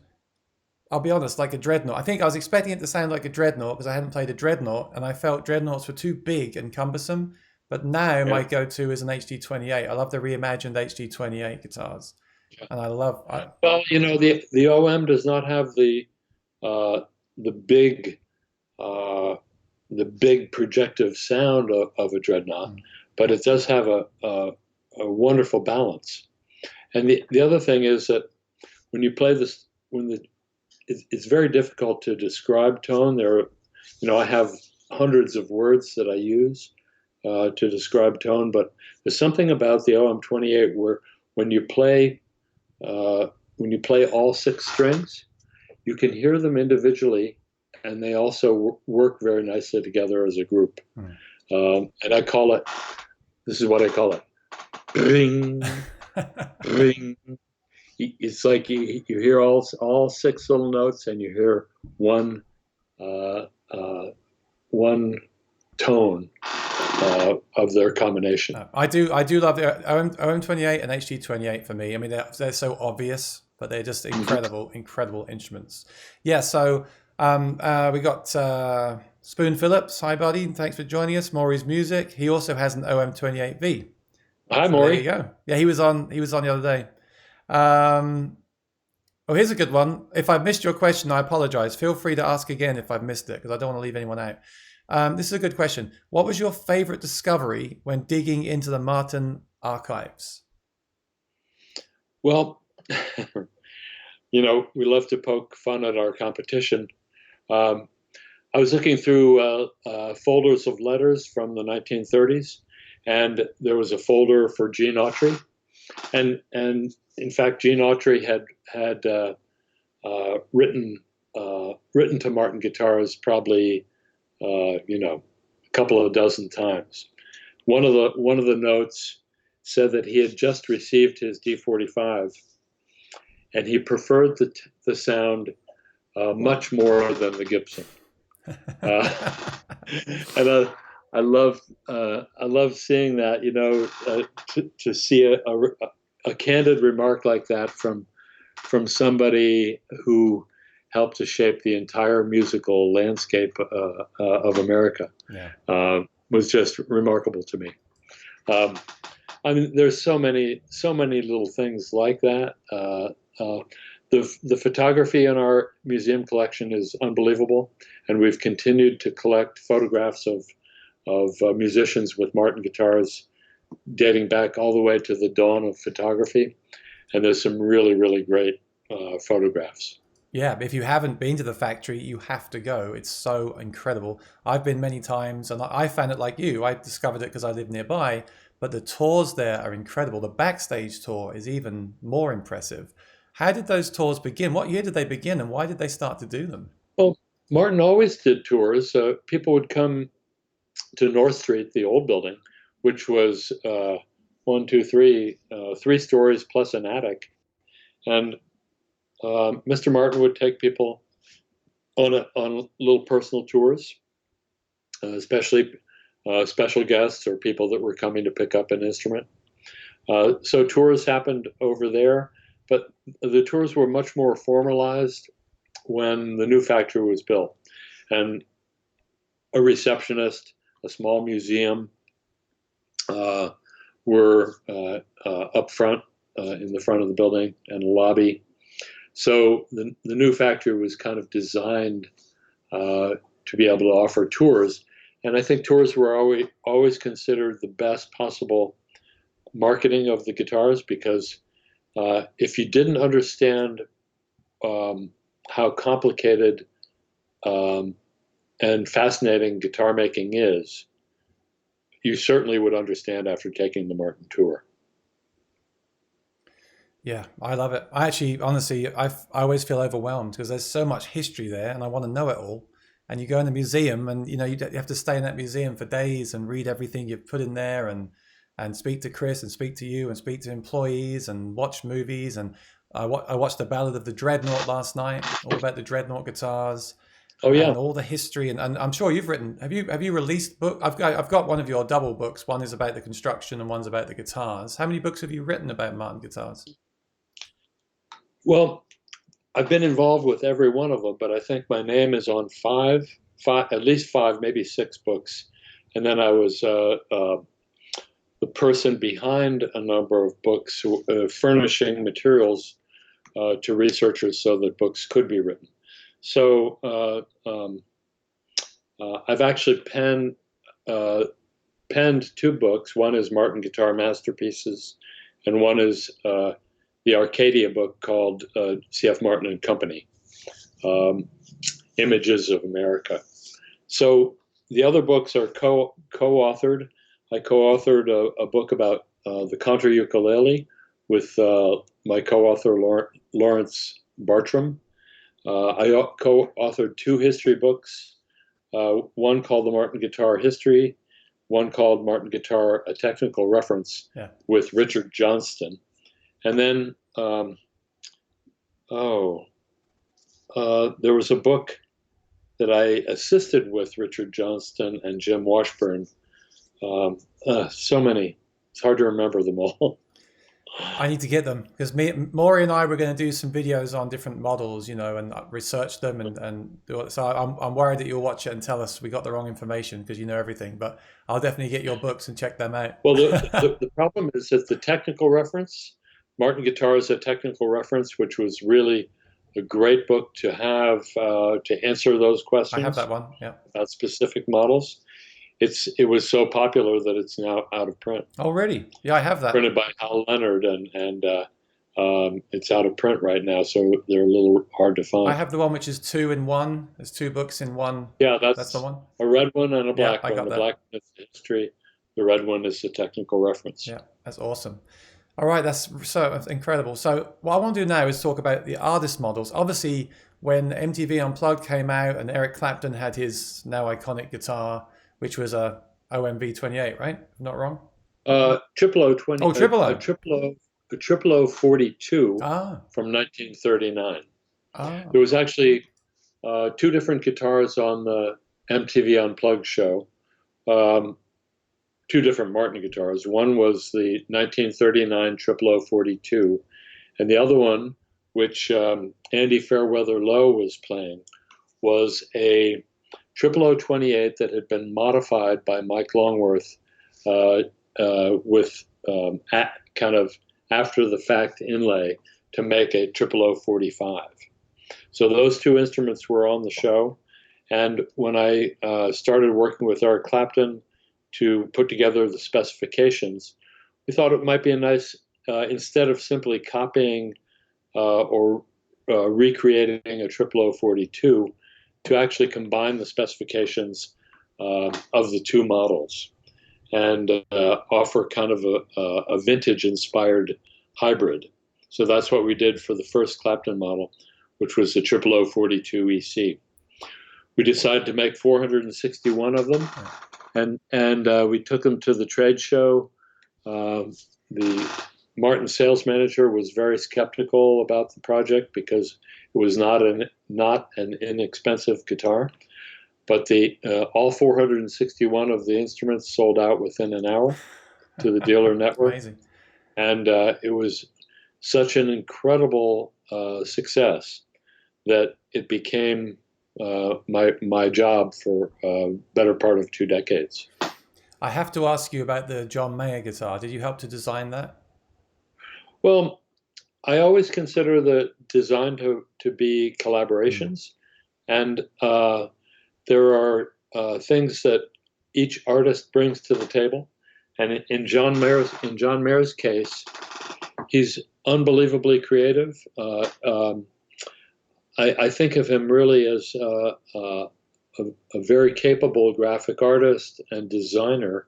I'll be honest, like a dreadnought. I think I was expecting it to sound like a dreadnought because I hadn't played a dreadnought and I felt dreadnoughts were too big and cumbersome. But now my go-to is an HD28. I love the reimagined HD28 guitars. And I love...
Well, the OM does not have the big the big projective sound of a dreadnought,
Mm.
but it does have a wonderful balance. And the other thing is that when you play this, it's very difficult to describe tone. I have hundreds of words that I use to describe tone, but there's something about the OM28 where when you play uh, when you play all six strings, you can hear them individually, and they also work very nicely together as a group.
Mm.
And I call it. This is what I call it. Ring, ring. It's like you hear all six little notes, and you hear one uh, uh, one tone of their combination.
I do love the OM28 and HD28 for me. I mean, they're so obvious, but they're just
Mm-hmm.
incredible instruments. Yeah, so we got Spoon Phillips. Hi, buddy. Thanks for joining us. Maury's Music. He also has an OM28V.
Hi,
So there you
Maury.
go. Yeah, he was on the other day. Um, oh, here's a good one. If I've missed your question, I apologize. Feel free to ask again if I've missed it, because I don't want to leave anyone out. This is a good question. What was your favorite discovery when digging into the Martin archives?
Well, we love to poke fun at our competition. Um, I was looking through folders of letters from the 1930s, and there was a folder for Gene Autry, and in fact, Gene Autry had written to Martin guitars probably a couple of dozen times. One of the notes said that he had just received his D45, and he preferred the sound much more than the Gibson. Uh, and I love seeing that. To see a candid remark like that from somebody who helped to shape the entire musical landscape of America
Yeah.
was just remarkable to me. Um, I mean, there's so many little things like that. The photography in our museum collection is unbelievable, and we've continued to collect photographs of musicians with Martin guitars dating back all the way to the dawn of photography. And there's some really great photographs.
Yeah, if you haven't been to the factory, you have to go. It's so incredible. I've been many times, and I found it like you. I discovered it because I live nearby, but the tours there are incredible. The backstage tour is even more impressive. How did those tours begin? What year did they begin, and why did they start to do them?
Well, Martin always did tours. People would come to North Street, the old building, which was one, two, three stories plus an attic. And Mr. Martin would take people on little personal tours, especially special guests or people that were coming to pick up an instrument. So tours happened over there, but the tours were much more formalized when the new factory was built. And a receptionist, a small museum uh, were up front in the front of the building, and a lobby. So the new factory was kind of designed to be able to offer tours. And I think tours were always considered the best possible marketing of the guitars, because if you didn't understand how complicated um, and fascinating guitar making is, you certainly would understand after taking the Martin tour.
Yeah, I love it. I actually, honestly, I always feel overwhelmed because there's so much history there, and I want to know it all. And you go in the museum, and you have to stay in that museum for days and read everything you've put in there, and speak to Chris, and speak to you, and speak to employees, and watch movies. And I watched the Ballad of the Dreadnought last night, all about the Dreadnought guitars
Oh
and
yeah.
all the history. And I'm sure you've written. Have you released book? I've got one of your double books. One is about the construction, and one's about the guitars. How many books have you written about Martin guitars?
Well, I've been involved with every one of them, but I think my name is on five, at least five, maybe six books. And then I was the person behind a number of books, furnishing materials to researchers so that books could be written. So I've actually uh, penned two books. One is Martin Guitar Masterpieces, and one is the Arcadia book called C.F. Martin and Company, um, Images of America. So the other books are co-authored. I co-authored a book about the contra ukulele with my co-author Lawrence Bartram. I co-authored two history books, one called The Martin Guitar History, one called Martin Guitar, A Technical Reference,
Yeah.
with Richard Johnston. And then, there was a book that I assisted with Richard Johnston and Jim Washburn. So many. It's hard to remember them all.
I need to get them because Maury and I were going to do some videos on different models, you know, and research them and do it. So I'm worried that you'll watch it and tell us we got the wrong information because you know everything. But I'll definitely get your books and check them out.
Well, the problem is that the technical reference, Martin Guitar is a technical reference, which was really a great book to have to answer those
I have
questions
that one. Yeah.
about specific models. It was so popular that it's now out of print.
Oh, really? Yeah, I have that.
Printed by Hal Leonard, and it's out of print right now, so they're a little hard to
I
find.
have the one which is 2 in 1. There's 2 books in one.
Yeah,
That's the
that's
one.
a red one and a
Yeah,
black
I
one.
got
The
that.
black one is the history. The red one is the technical reference.
Yeah, that's awesome. All right, that's so incredible. So what I want to do now is talk about the artist models. Obviously, when MTV Unplugged came out and Eric Clapton had his now iconic guitar, which was a OMV 28, right? If I'm not wrong.
Triple O 20,
Oh, Triple O.
a Triple O 42
Ah,
from 1939.
ah,
There was actually two different guitars on the MTV Unplugged show. Um, Two different Martin guitars. One was the 1939 Triple O 42, and the other one, which Andy Fairweather Lowe was playing, was a Triple O 28 that had been modified by Mike Longworth uh, with kind of after the fact inlay to make a Triple O 45. So those two instruments were on the show. And when I started working with Eric Clapton to put together the specifications, we thought it might be a nice, instead of simply copying or recreating a Triple O 42, to actually combine the specifications of the two models and offer kind of a vintage inspired hybrid. So that's what we did for the first Clapton model, which was the Triple O 42 EC. We decided to make 461 of them, and we took them to the trade show. The Martin sales manager was very skeptical about the project because it was not an inexpensive guitar. But all 461 of the instruments sold out within an hour to the dealer network,
amazing.
and it was such an incredible success that it became my job for better part of 2 decades.
I have to ask you about the John Mayer guitar. Did you help to design that?
Well, I always consider the design to be
Mm.
collaborations, and there are things that each artist brings to the table. And in John Mayer's case, he's unbelievably creative. I think of him really as a very capable graphic artist and designer,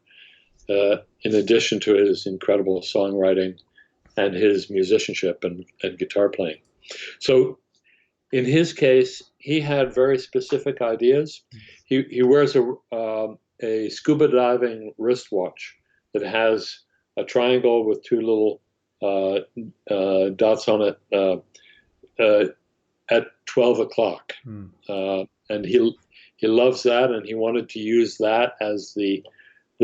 in addition to his incredible songwriting and his musicianship and guitar playing. So in his case, he had very specific ideas. He wears a scuba diving wristwatch that has a triangle with two little dots on it at 12 o'clock.
Mm.
And he loves that, and he wanted to use that as the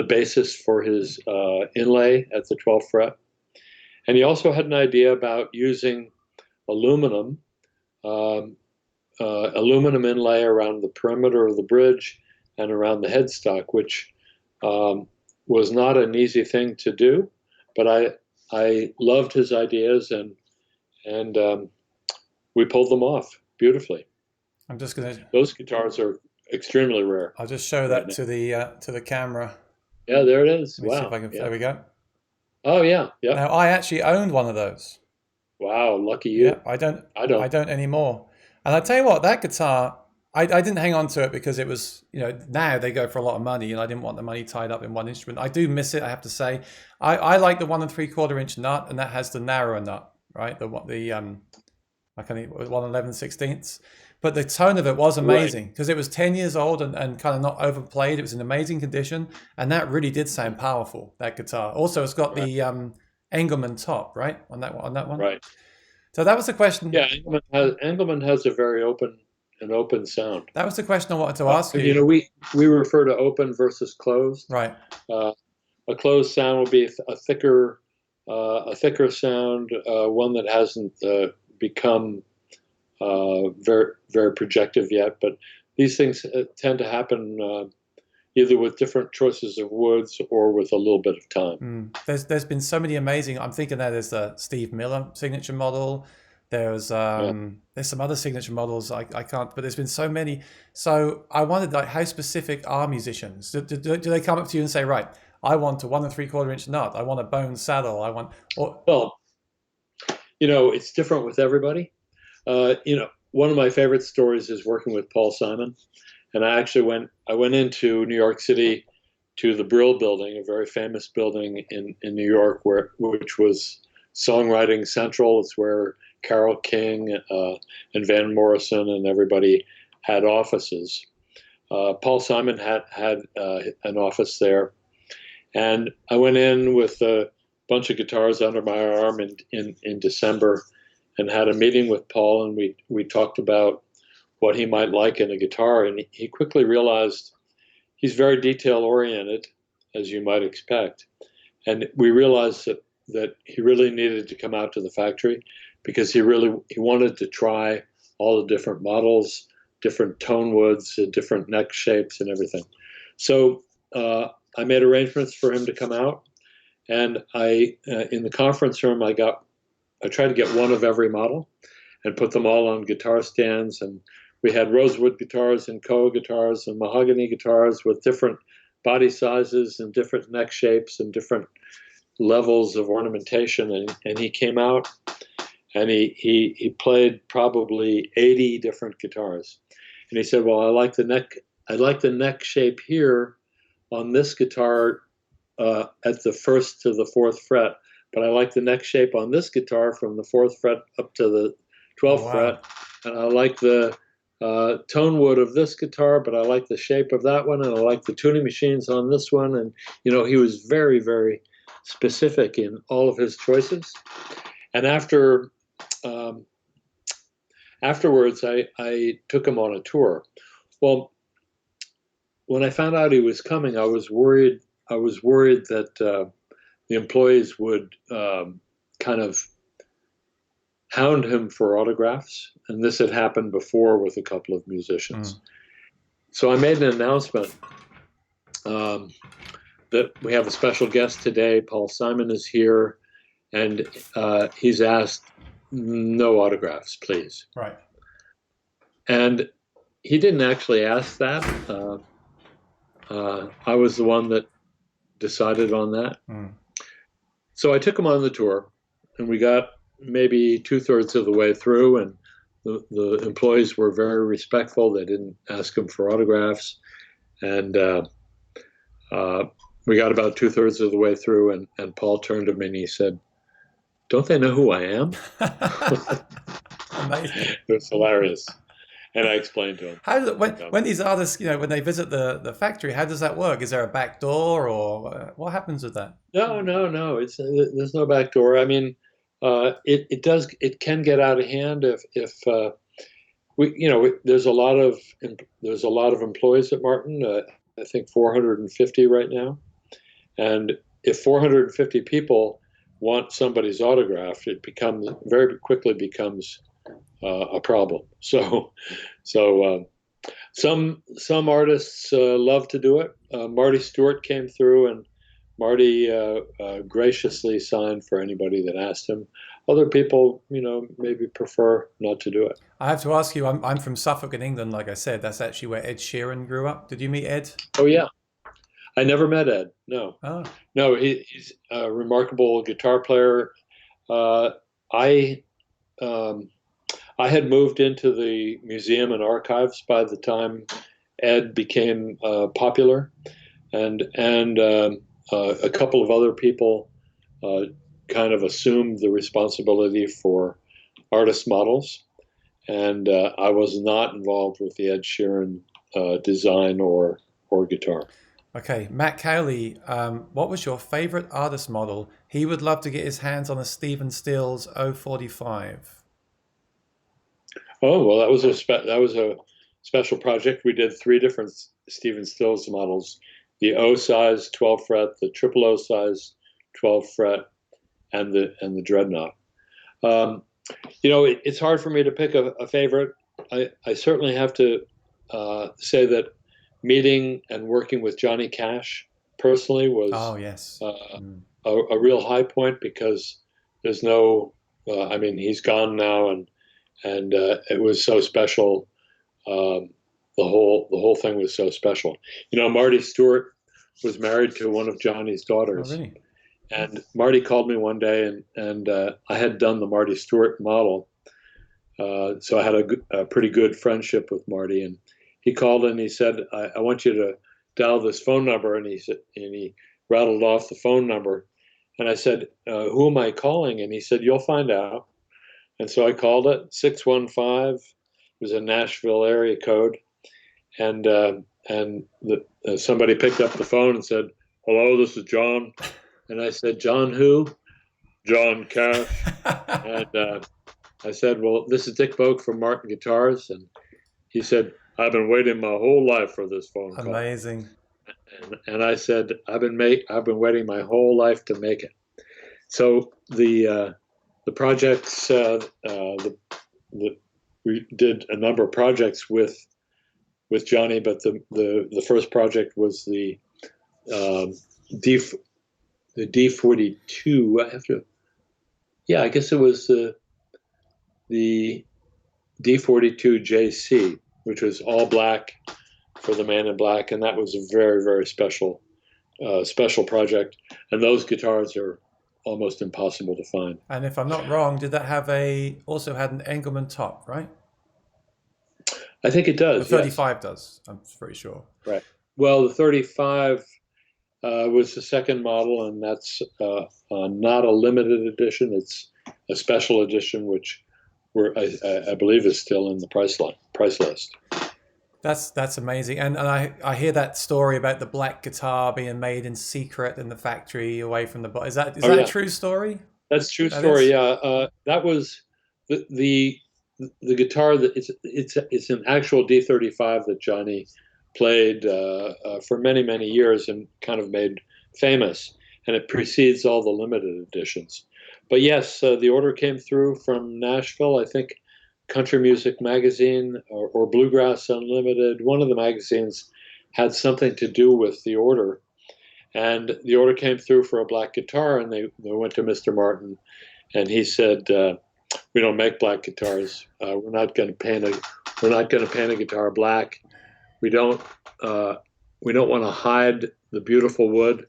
basis for his inlay at the 12th fret. And he also had an idea about using aluminum aluminum inlay around the perimeter of the bridge and around the headstock, which was not an easy thing to do, but I loved his ideas, and we pulled them off beautifully.
I'm just gonna.
Those guitars are extremely rare
I'll just show
right
that
now.
to the camera.
Yeah, there it is.
Let me see if
Wow.
I can.
Yeah.
There we go.
Oh, yeah. Yep.
Now I actually owned one of those.
Wow. Lucky
Yeah,
you.
I don't.
I
I
don't.
don't anymore. And I tell you what, that guitar, I didn't hang on to it because it was, now they go for a lot of money, and I didn't want the money tied up in one instrument. I do miss it, I have to say. I like the 1 3/4 inch nut, and that has the narrower nut, right? The I can't even, 1 11/16. But the tone of it was
Right.
amazing because it was 10 years old and kind of not overplayed. It was in amazing condition, and that really did sound powerful. That guitar. Also, it's got
Right.
the Engelmann top, right, on that one.
Right.
So that was the question.
Yeah. Engelmann has a very open sound.
That was the question I wanted to ask
You
you.
know, we refer to open versus closed.
Right.
Uh, a closed sound would be a thicker sound, one that hasn't become very very projective yet. But these things tend to happen either with different choices of woods or with a little bit of time.
There's been so many amazing. I'm thinking there's the Steve Miller signature model.
Yeah.
There's some other signature models I can't, but there's been so many. So I wondered, like, how specific are musicians? Do they come up to you and say, right, I want a 1 3/4 inch nut, I want a bone saddle, I want, or
Well, it's different with everybody. One of my favorite stories is working with Paul Simon, and I went into New York City to the Brill Building, a very famous building in New York, which was songwriting central. It's where Carole King and Van Morrison and everybody had offices. Paul Simon had an office there, and I went in with a bunch of guitars under my arm in December, and had a meeting with Paul, and we talked about what he might like in a guitar, and he quickly realized he's very detail oriented, as you might expect, and we realized that he really needed to come out to the factory because he wanted to try all the different models, different tone woods, different neck shapes, and everything. So I made arrangements for him to come out, and in the conference room I tried to get one of every model and put them all on guitar stands. And we had rosewood guitars and Koa guitars and mahogany guitars with different body sizes and different neck shapes and different levels of ornamentation. And he came out and he played probably 80 different guitars. And he said, well, I like the neck shape here on this guitar at the first to the fourth fret, but I like the neck shape on this guitar from the fourth fret up to the
oh
12th
wow,
fret, and I like the tone wood of this guitar, but I like the shape of that one, and I like the tuning machines on this one. And he was very, very specific in all of his choices. And um, afterwards, I took him on a tour. Well, when I found out he was coming, I was worried. I was worried that the employees would kind of hound him for autographs, and this had happened before with a couple of musicians. So I made an announcement um, that we have a special guest today. Paul Simon is here, and he's asked no autographs, please.
right.
And he didn't actually ask that. I was the one that decided on that. So I took him on the tour, and we got maybe 2/3 of the way through, and the employees were very respectful. They didn't ask him for autographs, and we got about 2/3 of the way through, and Paul turned to me and he said, "Don't they know who I am?"
Amazing.
It was hilarious, and I explained to him.
How does when these artists, when they visit the factory, how does that work? Is there a back door, or what happens with that?
No, no, no. There's no back door. I mean, it can get out of hand if there's a lot of employees at Martin. I think 450 right now, and if 450 people want somebody's autograph, it becomes very quickly becomes a problem. So some artists love to do it. Marty Stewart came through and Marty graciously signed for anybody that asked him. Other people, maybe prefer not to do it.
I have to ask you, I'm from Suffolk in England, like I said. That's actually where Ed Sheeran grew up. Did you meet Ed?
Oh yeah, I never met Ed. No,
Oh,
no, he's a remarkable guitar player. Uh, I um, I had moved into the museum and archives by the time Ed became popular, and a couple of other people uh, kind of assumed the responsibility for artist models, and I was not involved with the Ed Sheeran design or guitar.
okay. Matt Cowley, what was your favorite artist model? He would love to get his hands on a Stephen Stills 045.
Oh well, that was a special project. We did three different Stephen Stills models: the O size 12 fret, the triple O size 12 fret, and the dreadnought. Um, it's hard for me to pick a favorite. I certainly have to say that meeting and working with Johnny Cash personally
Oh,
was
yes.
uh,
Mm.
a real high point because there's no, I mean, he's gone now, and it was so special. Um, the whole thing was so special. Marty Stewart was married to one of Johnny's
Oh,
daughters,
really?
and Marty called me one day, and I had done the Marty Stewart model, so I had a pretty good friendship with Marty. And he called and he said, "I want you to dial this phone number." And he rattled off the phone number, and I said, "Who am I calling?" And he said, "You'll find out." And so I called it 615. It was a Nashville area code, and somebody picked up the phone and said, "Hello, this is John." And I said, "John who?" "John Cash." And I said, "Well, this is Dick Boak from Martin Guitars." And he said, "I've been waiting my whole life for this phone call."
Amazing.
And I said, I've been waiting my whole life to make it." So the projects, the we did a number of projects with Johnny, but the first project was um, D the D42. I have to, yeah, I guess it was the D42 JC, which was all black for the Man in Black, and that was a very, very special project. And those guitars are almost impossible to find.
And if I'm not wrong, did that have also had an Engelmann top, right?
I think it
The
does, yes.
35 does, I'm pretty sure.
Right. Well, the 35 was the second model, and that's not a limited edition. It's a special edition, which I believe is still in the price list.
That's amazing. And I hear that story about the black guitar being made in secret in the factory away from the is
Oh
that a
yeah,
true story?
that's a true
That
story.
is?
Yeah, that was the the the guitar that it's an actual D35 that Johnny played for many years and kind of made famous, and it precedes all the limited editions. But yes, the order came through from Nashville. I think Country Music Magazine or Bluegrass Unlimited, one of the magazines had something to do with the order. And the order came through for a black guitar, and they went to Mr. Martin, and he said, "We don't make black guitars. We're not going to paint a guitar black. We don't uh, we don't want to hide the beautiful wood.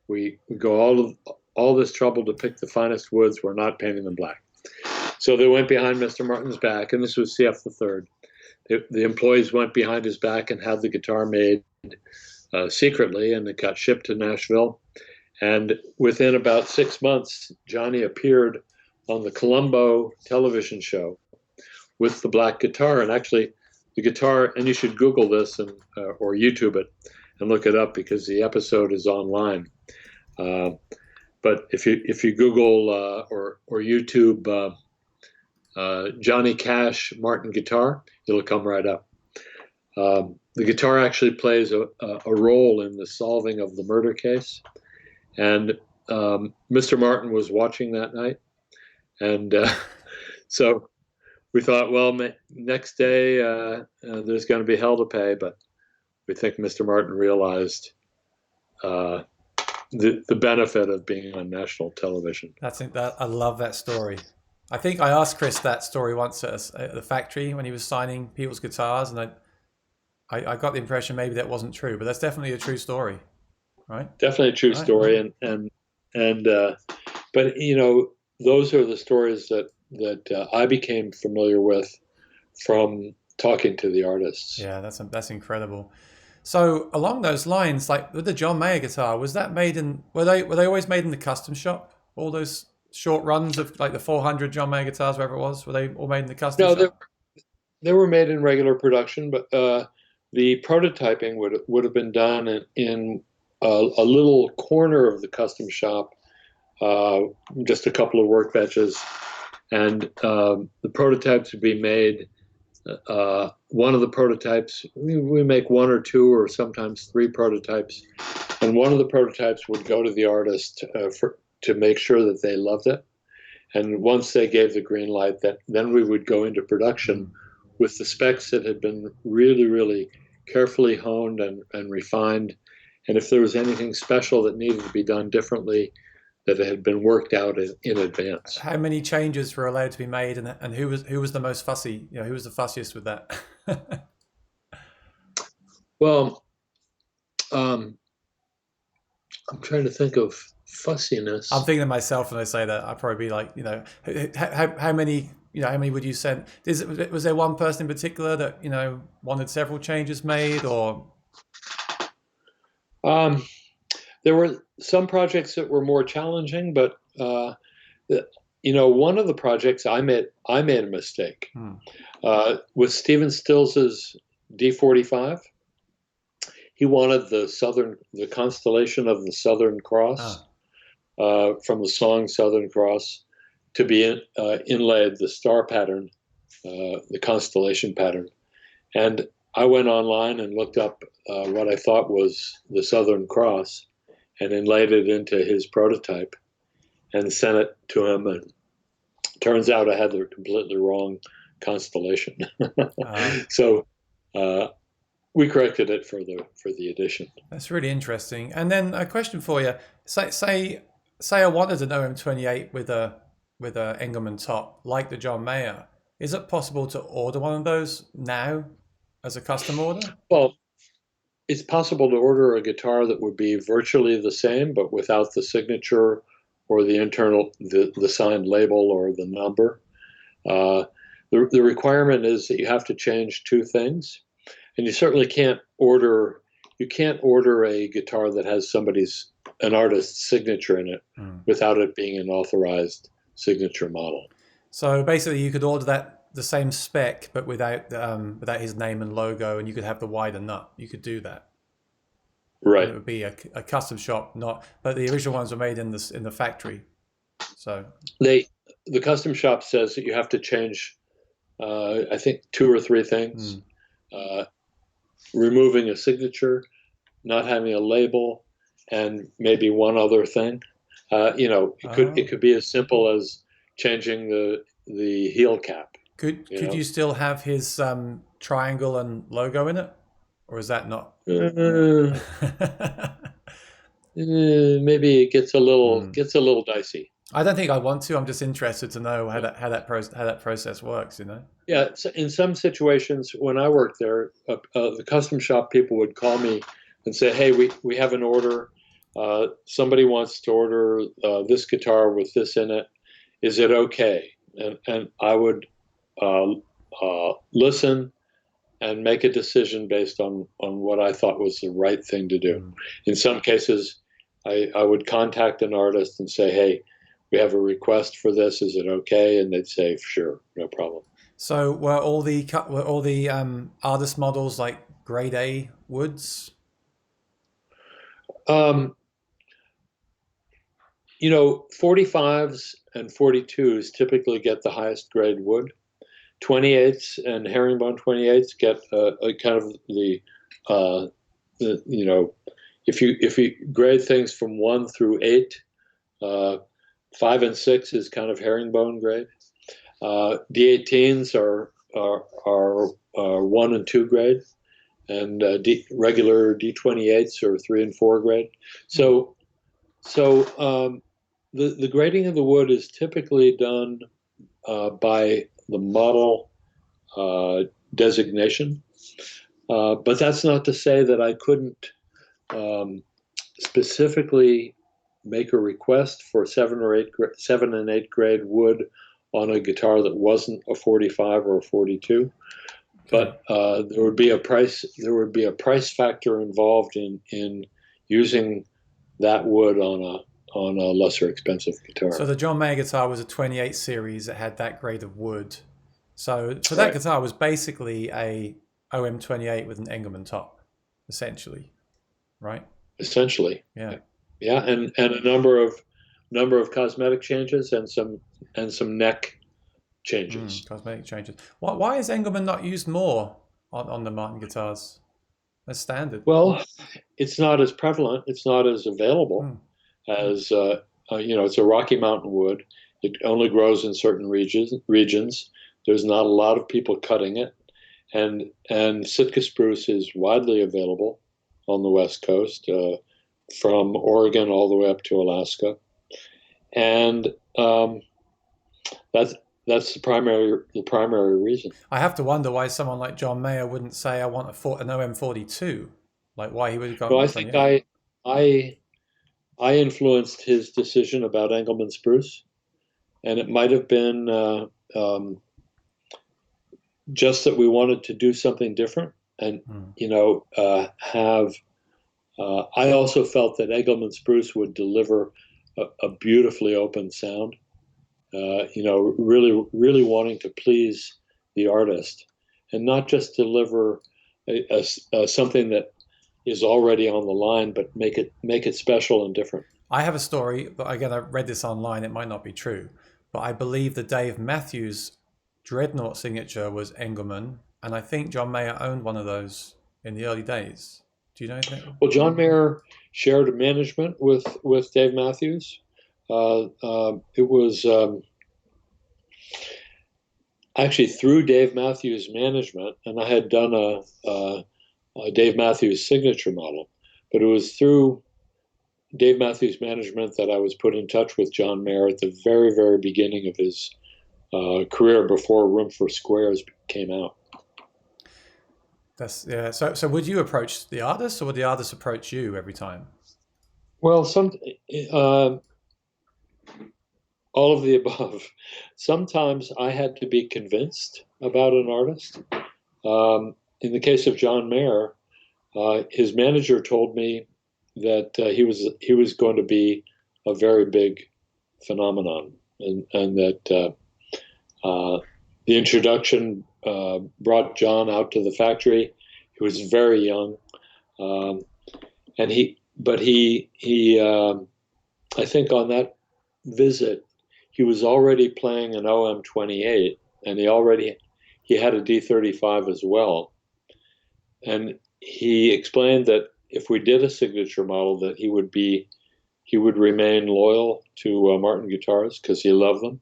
We go all this trouble to pick the finest woods. We're not painting them black." So they went behind Mr. Martin's back, and this was CF the third. The employees went behind his back and had the guitar made secretly, and it got shipped to Nashville. And within about 6 months, Johnny appeared on the Columbo television show with the black guitar. And actually, the guitar, and you should Google this or YouTube it and look it up because the episode is online. Uh, but if you Google or YouTube Johnny Cash Martin guitar, it'll come right up. The guitar actually plays a role in the solving of the murder case. And Mr. Martin was watching that night. And so we thought, well, next day there's going to be hell to pay. But we think Mr. Martin realized uh, the benefit of being on national television.
I love that story. I think I asked Chris that story once at the factory when he was signing people's guitars, and I got the impression maybe that wasn't true, but that's definitely a true story, right?
Definitely a true
Right.
story, and but those are the stories that I became familiar with from talking to the artists.
Yeah, that's incredible. So along those lines, like with the John Mayer guitar, was that made in? Were they always made in the custom shop? All those short runs of like the 400 John Mayer guitars, whatever it was, were they all made in the custom
No,
shop?
they were made in regular production, but the prototyping would have been done in a little corner of the custom shop, uh, just a couple of workbenches, and the prototypes would be made. One of the prototypes, we make one or two or sometimes three prototypes, and one of the prototypes would go to the artist to make sure that they loved it. And once they gave the green light, then we would go into production with the specs that had been really, really carefully honed and refined. And if there was anything special that needed to be done differently, that had been worked out in advance.
How many changes were allowed to be made, and who was the most fussy? Who was the fussiest with that?
Well, um, I'm trying to think of
I'm
fussiness.
thinking of myself when I say that. I'd probably be like, how many, how many would you send? Was there one person in particular that wanted several changes made, or?
Um, there were some projects that were more challenging, but one of the projects I made a mistake
Hmm.
with Stephen Stills's D45. He wanted the constellation of the Southern Cross
Ah,
from the song Southern Cross to be inlaid the star pattern, the constellation pattern. And I went online and looked up what I thought was the Southern Cross and inlaid it into his prototype and sent it to him. And turns out I had the completely wrong constellation.
uh,
So uh, we corrected it for the edition.
that's really interesting. And then a question for you: say I wanted an OM28 with a Engelmann top, like the John Mayer. Is it possible to order one of those now as a custom order?
Well, it's possible to order a guitar that would be virtually the same, but without the signature or the signed label or the number. Uh, the requirement is that you have to change two things, and you certainly can't order a guitar that has an artist's signature in it
Hmm.
without it being an authorized signature model.
So basically, you could order the same spec, but without his name and logo, and you could have the wider nut. You could do that, and it
Right.
would be a custom shop, not. But the original ones were made in the factory. So,
They the custom shop says that you have to change, I think, two or three things.
hmm.
Uh, Removing a signature, not having a label, and maybe one other thing. It could
Oh,
be as simple as changing the heel cap.
could
You
you still have his triangle and logo in it, or is that not?
know, maybe it gets a little
Hmm.
gets a little dicey.
I don't think I want to. I'm just interested to know how that process works.
Yeah, so in some situations when I worked there, the custom shop people would call me and say, "Hey, we have an order. Somebody wants to order this guitar with this in it. Is it okay?" And I would listen and make a decision based on what I thought was the right thing to do.
Hmm.
In some cases, I would contact an artist and say, "Hey, we have a request for this. Is it okay?" And they'd say, "Sure, no problem."
So were all the artist models like grade A woods?
Um, 45s and 42s typically get the highest grade wood. 28s and herringbone 28s get a kind of uh, the if you grade things from 1 through 8, uh, 5 and 6 is kind of herringbone grade. D18s are 1 and 2 grade, and regular D28s are 3 and 4 grade. So So the grading of the wood is typically done by the model uh, designation, but that's not to say that I couldn't um, specifically make a request for 7 and 8 grade wood on a guitar that wasn't a 45 or a 42.
Okay.
But there would be a price factor involved in using that wood on a lesser expensive
So
guitar.
the John Mayer guitar was a 28 series that had that grade of wood. So that
Right.
guitar was basically a OM28 with an Engelmann top, essentially, right?
Essentially.
Yeah.
Yeah, and a number of cosmetic changes and some neck changes.
Cosmetic changes. Why is Engelmann not used more on the Martin guitars? That's standard.
Well, it's not as prevalent, it's not as available
Mm.
as it's a Rocky Mountain wood. It only grows in certain regions. There's not a lot of people cutting it, and Sitka spruce is widely available on the West Coast, from Oregon all the way up to Alaska, and that's that's the primary reason.
I have to wonder why someone like John Mayer wouldn't say, I want an OM42. Like why he would have gone
No,
with
I
the
think
28.
I influenced his decision about Engelmann spruce, and it might have been just that we wanted to do something different, and
Mm.
have. I also felt that Engelmann spruce would deliver a beautifully open sound. Really, really wanting to please the artist, and not just deliver something that is already on the line, but make it special and different.
I have a story, but again, I read this online. It might not be true, but I believe the Dave Matthews Dreadnought signature was Engelmann, and I think John Mayer owned one of those in the early days. Do you know anything?
Well, John Mayer shared management with Dave Matthews. It was actually through Dave Matthews management, and I had done a Dave Matthews signature model, but it was through Dave Matthews management that I was put in touch with John Mayer at the very, very beginning of his career before Room for Squares came out.
That's yeah. So would you approach the artist, or would the artist approach you every time?
Well, uh, all of the above. Sometimes I had to be convinced about an artist. In the case of John Mayer, his manager told me that he was going to be a very big phenomenon, and that the introduction brought John out to the factory. He was very young, um, and I think on that visit, he was already playing an OM28, and he had a D35 as well. And he explained that if we did a signature model, that he would remain loyal to Martin guitars because he loved them,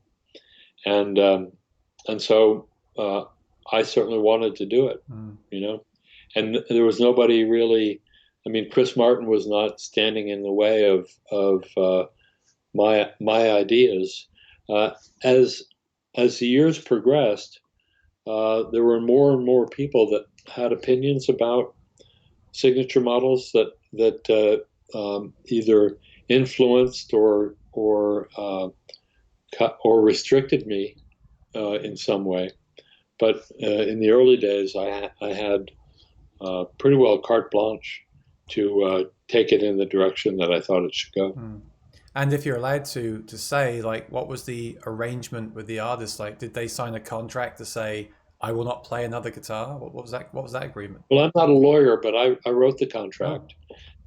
and so I certainly wanted to do it,
Mm.
you know. And there was nobody really. I mean, Chris Martin was not standing in the way of my ideas. Uh, as as the years progressed, there were more and more people that had opinions about signature models that either influenced or restricted me in some way. But in the early days, I had pretty well carte blanche to take it in the direction that I thought it should go.
Mm. And if you're allowed to say, like, what was the arrangement with the artist? Like, did they sign a contract to say, I will not play another guitar? What was that? What was that agreement?
Well, I'm not a lawyer, but I wrote the
Oh,
contract.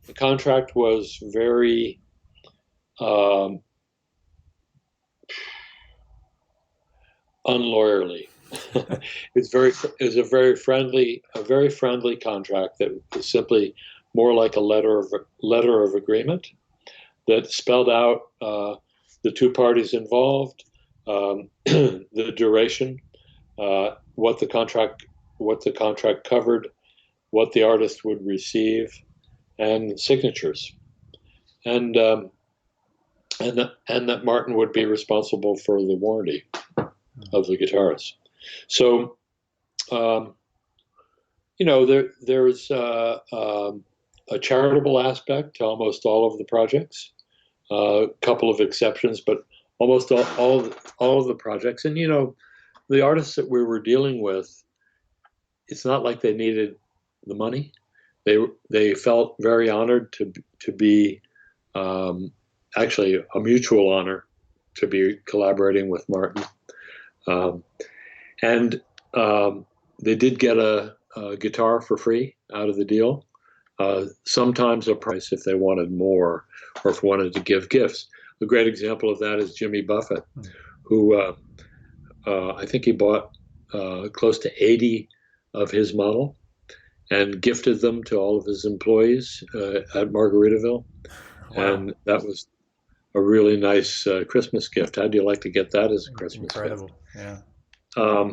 The contract was very um, unlawyerly. It's a very friendly contract that was simply more like a letter of agreement that spelled out the two parties involved, the duration, what the contract covered, what the artist would receive, and signatures. And and that Martin would be responsible for the warranty of the guitars. So, um, there's a charitable aspect to almost all of the projects. A couple of exceptions, but almost all of the projects. And the artists that we were dealing with, it's not like they needed the money. They felt very honored to be actually a mutual honor to be collaborating with Martin. Um, and they did get a guitar for free out of the deal. Sometimes a price if they wanted more or if wanted to give gifts. A great example of that is Jimmy Buffett, who I think he bought close to 80 of his model and gifted them to all of his employees at Margaritaville.
Wow.
And that was a really nice Christmas gift. How'd you like to get that as a Christmas
Incredible.
gift?
Yeah.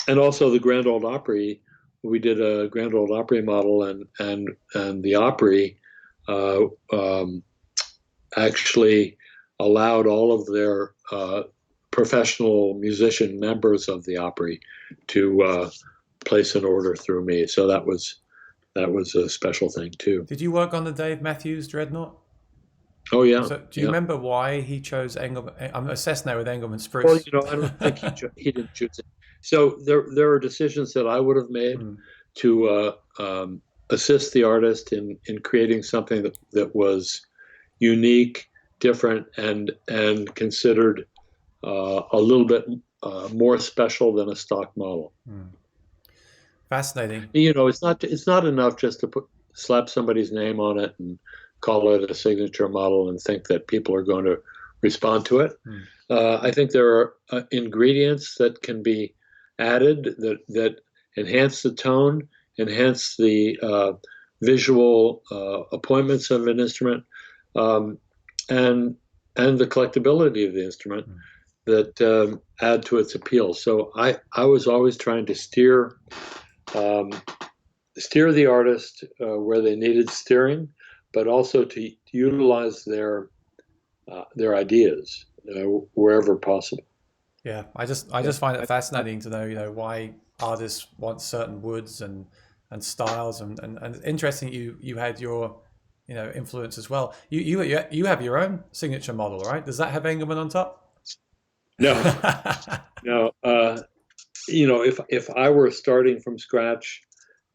And also the Grand Ole Opry. We did a Grand Ole Opry model, and the Opry uh, um, actually allowed all of their professional musician members of the Opry to place an order through me. So that was a special thing too.
Did you work on the Dave Matthews Dreadnought?
Oh yeah,
So, do you
yeah.
remember why he chose Engelman? I'm obsessed now with Engelman
Well,
spruce.
I don't think he didn't choose it. So there are decisions that I would have made
Hmm.
to assist the artist in creating something that was unique, different, and considered a little bit more special than a stock model.
Hmm. Fascinating.
It's not enough just to slap somebody's name on it and call it a signature model and think that people are going to respond to it.
Hmm.
I think there are ingredients that can be added that enhance the tone, enhance the visual appointments of an instrument, um, and the collectability of the instrument
Hmm.
that add to its appeal. So I was always trying to um, steer the artist where they needed steering, but also to utilize their ideas wherever possible.
Yeah, I
Yeah.
just find it fascinating to know, why artists want certain woods and styles, and it's interesting you had your, influence as well. You have your own signature model, right? Does that have Engelmann on top?
No, no. If I were starting from scratch,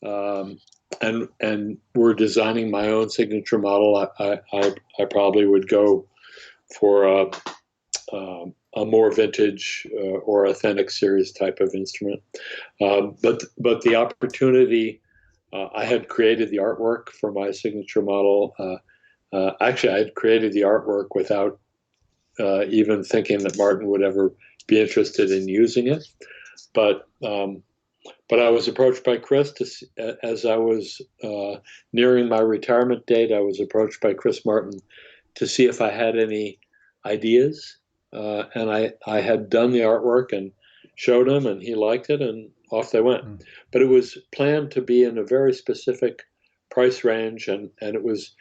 um, and were designing my own signature model, I probably would go for a more vintage or authentic series type of instrument. But the opportunity, I had created the artwork for my signature model. Actually, I had created the artwork without even thinking that Martin would ever be interested in using it. But I was approached by Chris as I was nearing my retirement date. I was approached by Chris Martin to see if I had any ideas, and I had done the artwork and showed him, and he liked it, and off they went.
Hmm.
But it was planned to be in a very specific price range, and it was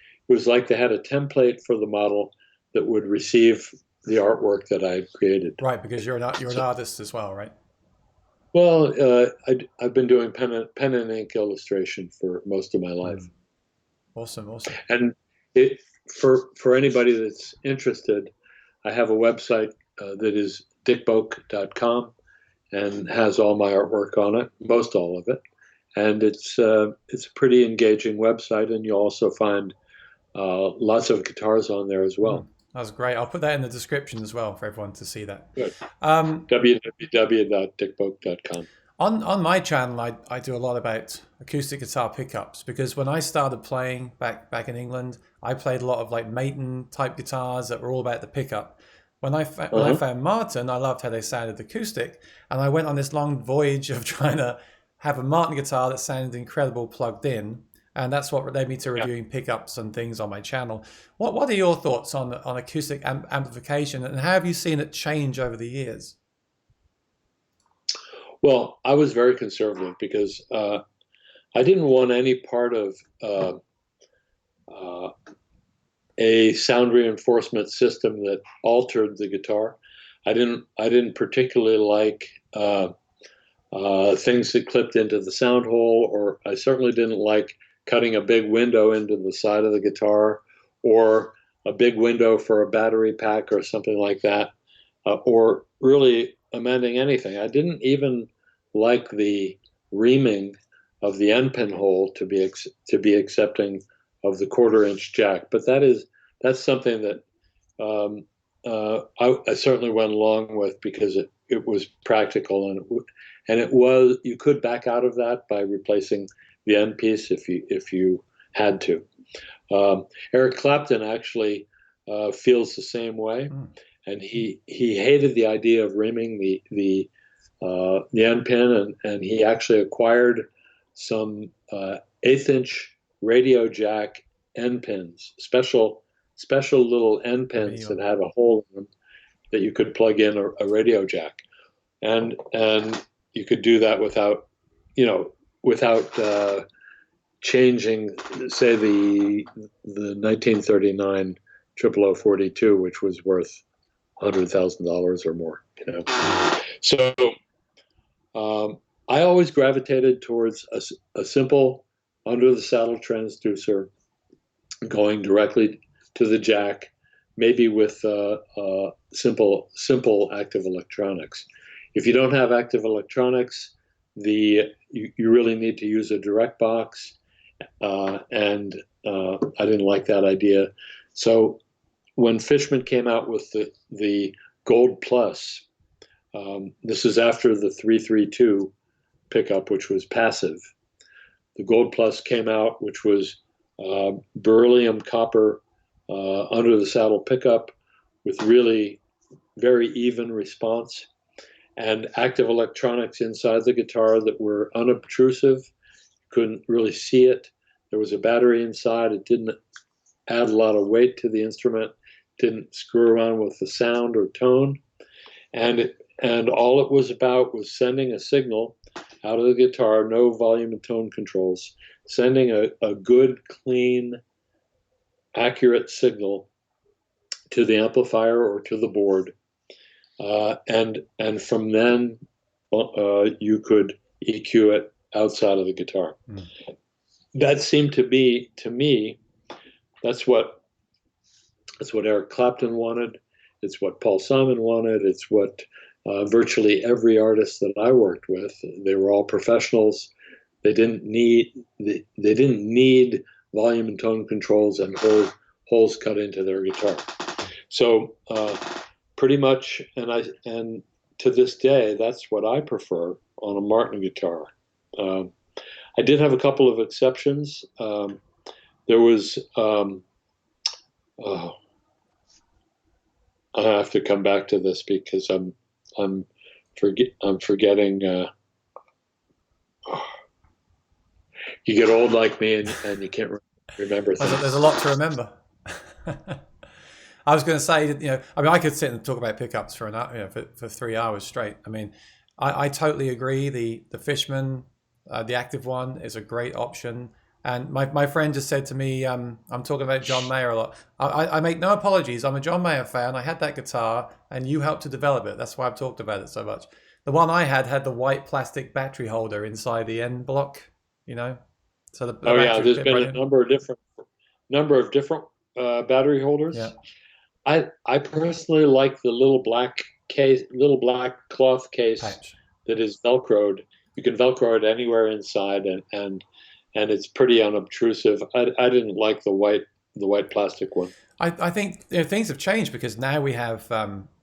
like they had a template for the model that would receive the artwork that I created.
Right, because you're an
So,
artist as well, right?
well, I've been doing pen and ink illustration for most of my
Hmm.
life,
Awesome, awesome.
and it for anybody that's interested, I have a website that is dickboak.com and has all my artwork on it, most all of it, and it's a pretty engaging website, and you'll also find lots of guitars on there as
Hmm.
well.
That's great. I'll put that in the description as well for everyone to see that.
Good.
Um,
www.dickboak.com.
on my channel, I do a lot about acoustic guitar pickups because when I started playing back in England, I played a lot of like Maton type guitars that were all about the pickup. When I
Uh-huh.
found Martin, I loved how they sounded acoustic, and I went on this long voyage of trying to have a Martin guitar that sounded incredible plugged in, and that's what led me to
Yeah.
reviewing pickups and things on my channel. What are your thoughts on acoustic amplification, and how have you seen it change over the years?
Well, I was very conservative because I didn't want any part of uh, a sound reinforcement system that altered the guitar. I didn't particularly like things that clipped into the sound hole, or I certainly didn't like cutting a big window into the side of the guitar, or a big window for a battery pack or something like that, or really amending anything. I didn't even like the reaming of the end pin hole to be accepting of the quarter-inch jack. But that's something that I certainly went along with because it was practical, and it was, you could back out of that by replacing the end piece if you had to. Eric Clapton actually feels the same way, and he hated the idea of reaming the end pin, and he actually acquired some eighth-inch radio jack end pins, special little end pins that had a hole in them that you could plug in a radio jack, and you could do that without, without changing, say, the 1939 00042, which was worth $100,000 or more. So I always gravitated towards a simple under the saddle transducer going directly to the jack, maybe with simple active electronics. If you don't have active electronics, you really need to use a direct box, and I didn't like that idea. So when Fishman came out with the Gold Plus, this is after the 332 pickup, which was passive. The Gold Plus came out, which was beryllium copper under the saddle pickup with really very even response, and active electronics inside the guitar that were unobtrusive. Couldn't really see it. There was a battery inside. It didn't add a lot of weight to the instrument, didn't screw around with the sound or tone, and all it was about was sending a signal out of the guitar, no volume and tone controls, sending a good, clean, accurate signal to the amplifier or to the board, and from then you could EQ it outside of the guitar. That seemed to me, that's what Eric Clapton wanted. It's what Paul Simon wanted. It's what virtually every artist that I worked with. They were all professionals. They didn't need volume and tone controls and holes cut into their guitar. So pretty much, and to this day, that's what I prefer on a Martin guitar. I did have a couple of exceptions. There was I have to come back to this because I'm forgetting. You get old like me, and you can't remember things.
There's a lot to remember. I was going to say, I mean, I could sit and talk about pickups for an hour, for 3 hours straight. I mean, I totally agree. The Fishman, the active one, is a great option. And my friend just said to me, I'm talking about John Mayer a lot. I make no apologies. I'm a John Mayer fan. I had that guitar, and you helped to develop it. That's why I've talked about it so much. The one I had the white plastic battery holder inside the end block. So the
there's been a number of different battery holders.
Yeah.
I personally like the little black cloth case patch that is Velcroed. You can Velcro it anywhere inside, and it's pretty unobtrusive. I didn't like the white plastic one.
I think things have changed because now we have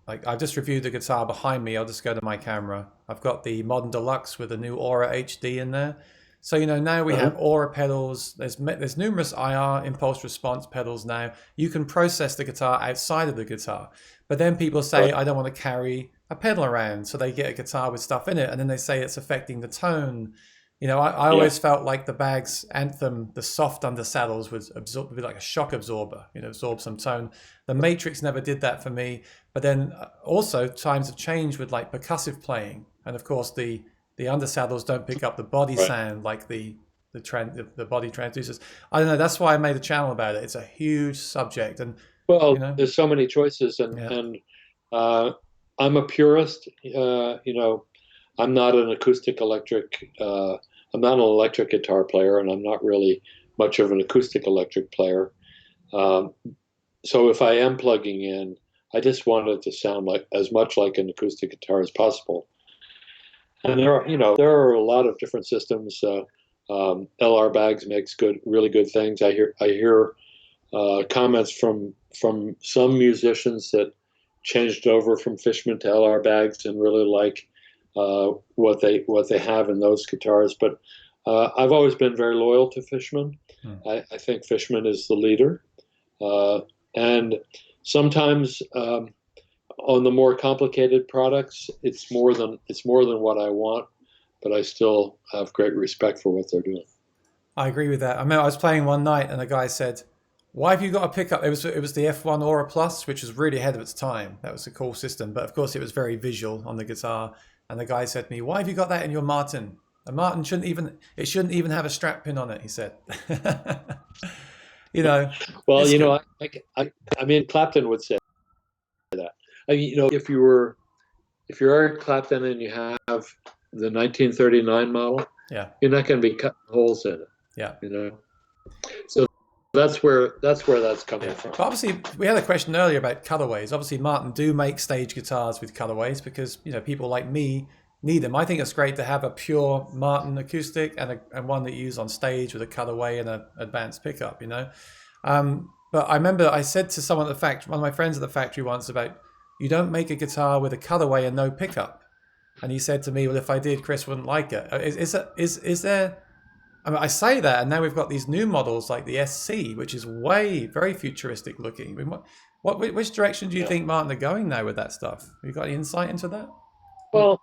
like I've just reviewed the guitar behind me. I'll just go to my camera. I've got the Modern Deluxe with the new Aura HD in there. So now we have Aura pedals. There's numerous IR impulse response pedals now. You can process the guitar outside of the guitar. But then people say, I don't want to carry a pedal around, so they get a guitar with stuff in it, and then they say it's affecting the tone. I always felt like the Bag's Anthem, the soft under saddles would be like a shock absorber, absorb some tone. The Matrix never did that for me. But then also times have changed with like percussive playing, and of course the under saddles don't pick up the body sound like the the body transducers. I don't know. That's why I made a channel about it. It's a huge subject, and
Well,
you know,
there's so many choices,
yeah,
and uh, I'm a purist. I'm not an acoustic electric. I'm not an electric guitar player, and I'm not really much of an acoustic electric player. Um, so if I am plugging in, I just want it to sound like as much like an acoustic guitar as possible. And there are a lot of different systems. LR Bags makes really good things. I hear comments from some musicians that changed over from Fishman to LR Bags and really like what they have in those guitars. But I've always been very loyal to Fishman.
hmm.
I think Fishman is the leader, and sometimes on the more complicated products, it's more than what I want, but I still have great respect for what they're doing.
I agree with that. I remember I was playing one night, and a guy said, "Why have you got a pickup?" It was the F1 Aura Plus, which was really ahead of its time. That was a cool system, but of course it was very visual on the guitar. And the guy said to me, "Why have you got that in your Martin? A Martin shouldn't even have a strap pin on it." He said, "You know,
Well,
it's good."
I mean, Clapton would say that. If you're Eric Clapton and you have the 1939 model,
Yeah,
you're not going to be cutting holes in it.
yeah.
You know, so that's coming
Yeah,
from.
but obviously we had a question earlier about cutaways. Obviously, Martin do make stage guitars with cutaways because people like me need them. I think it's great to have a pure Martin acoustic and one that you use on stage with a cutaway and an advanced pickup. But I remember I said to someone at the factory, one of my friends at the factory once, about you don't make a guitar with a cutaway and no pickup. And he said to me, "Well, if I did, Chris wouldn't like it." Is there? I mean, I say that, and now we've got these new models like the SC, which is very futuristic looking. I mean, which direction do you
Yeah.
think Martin are going now with that stuff? Have you got any insight into that?
Well,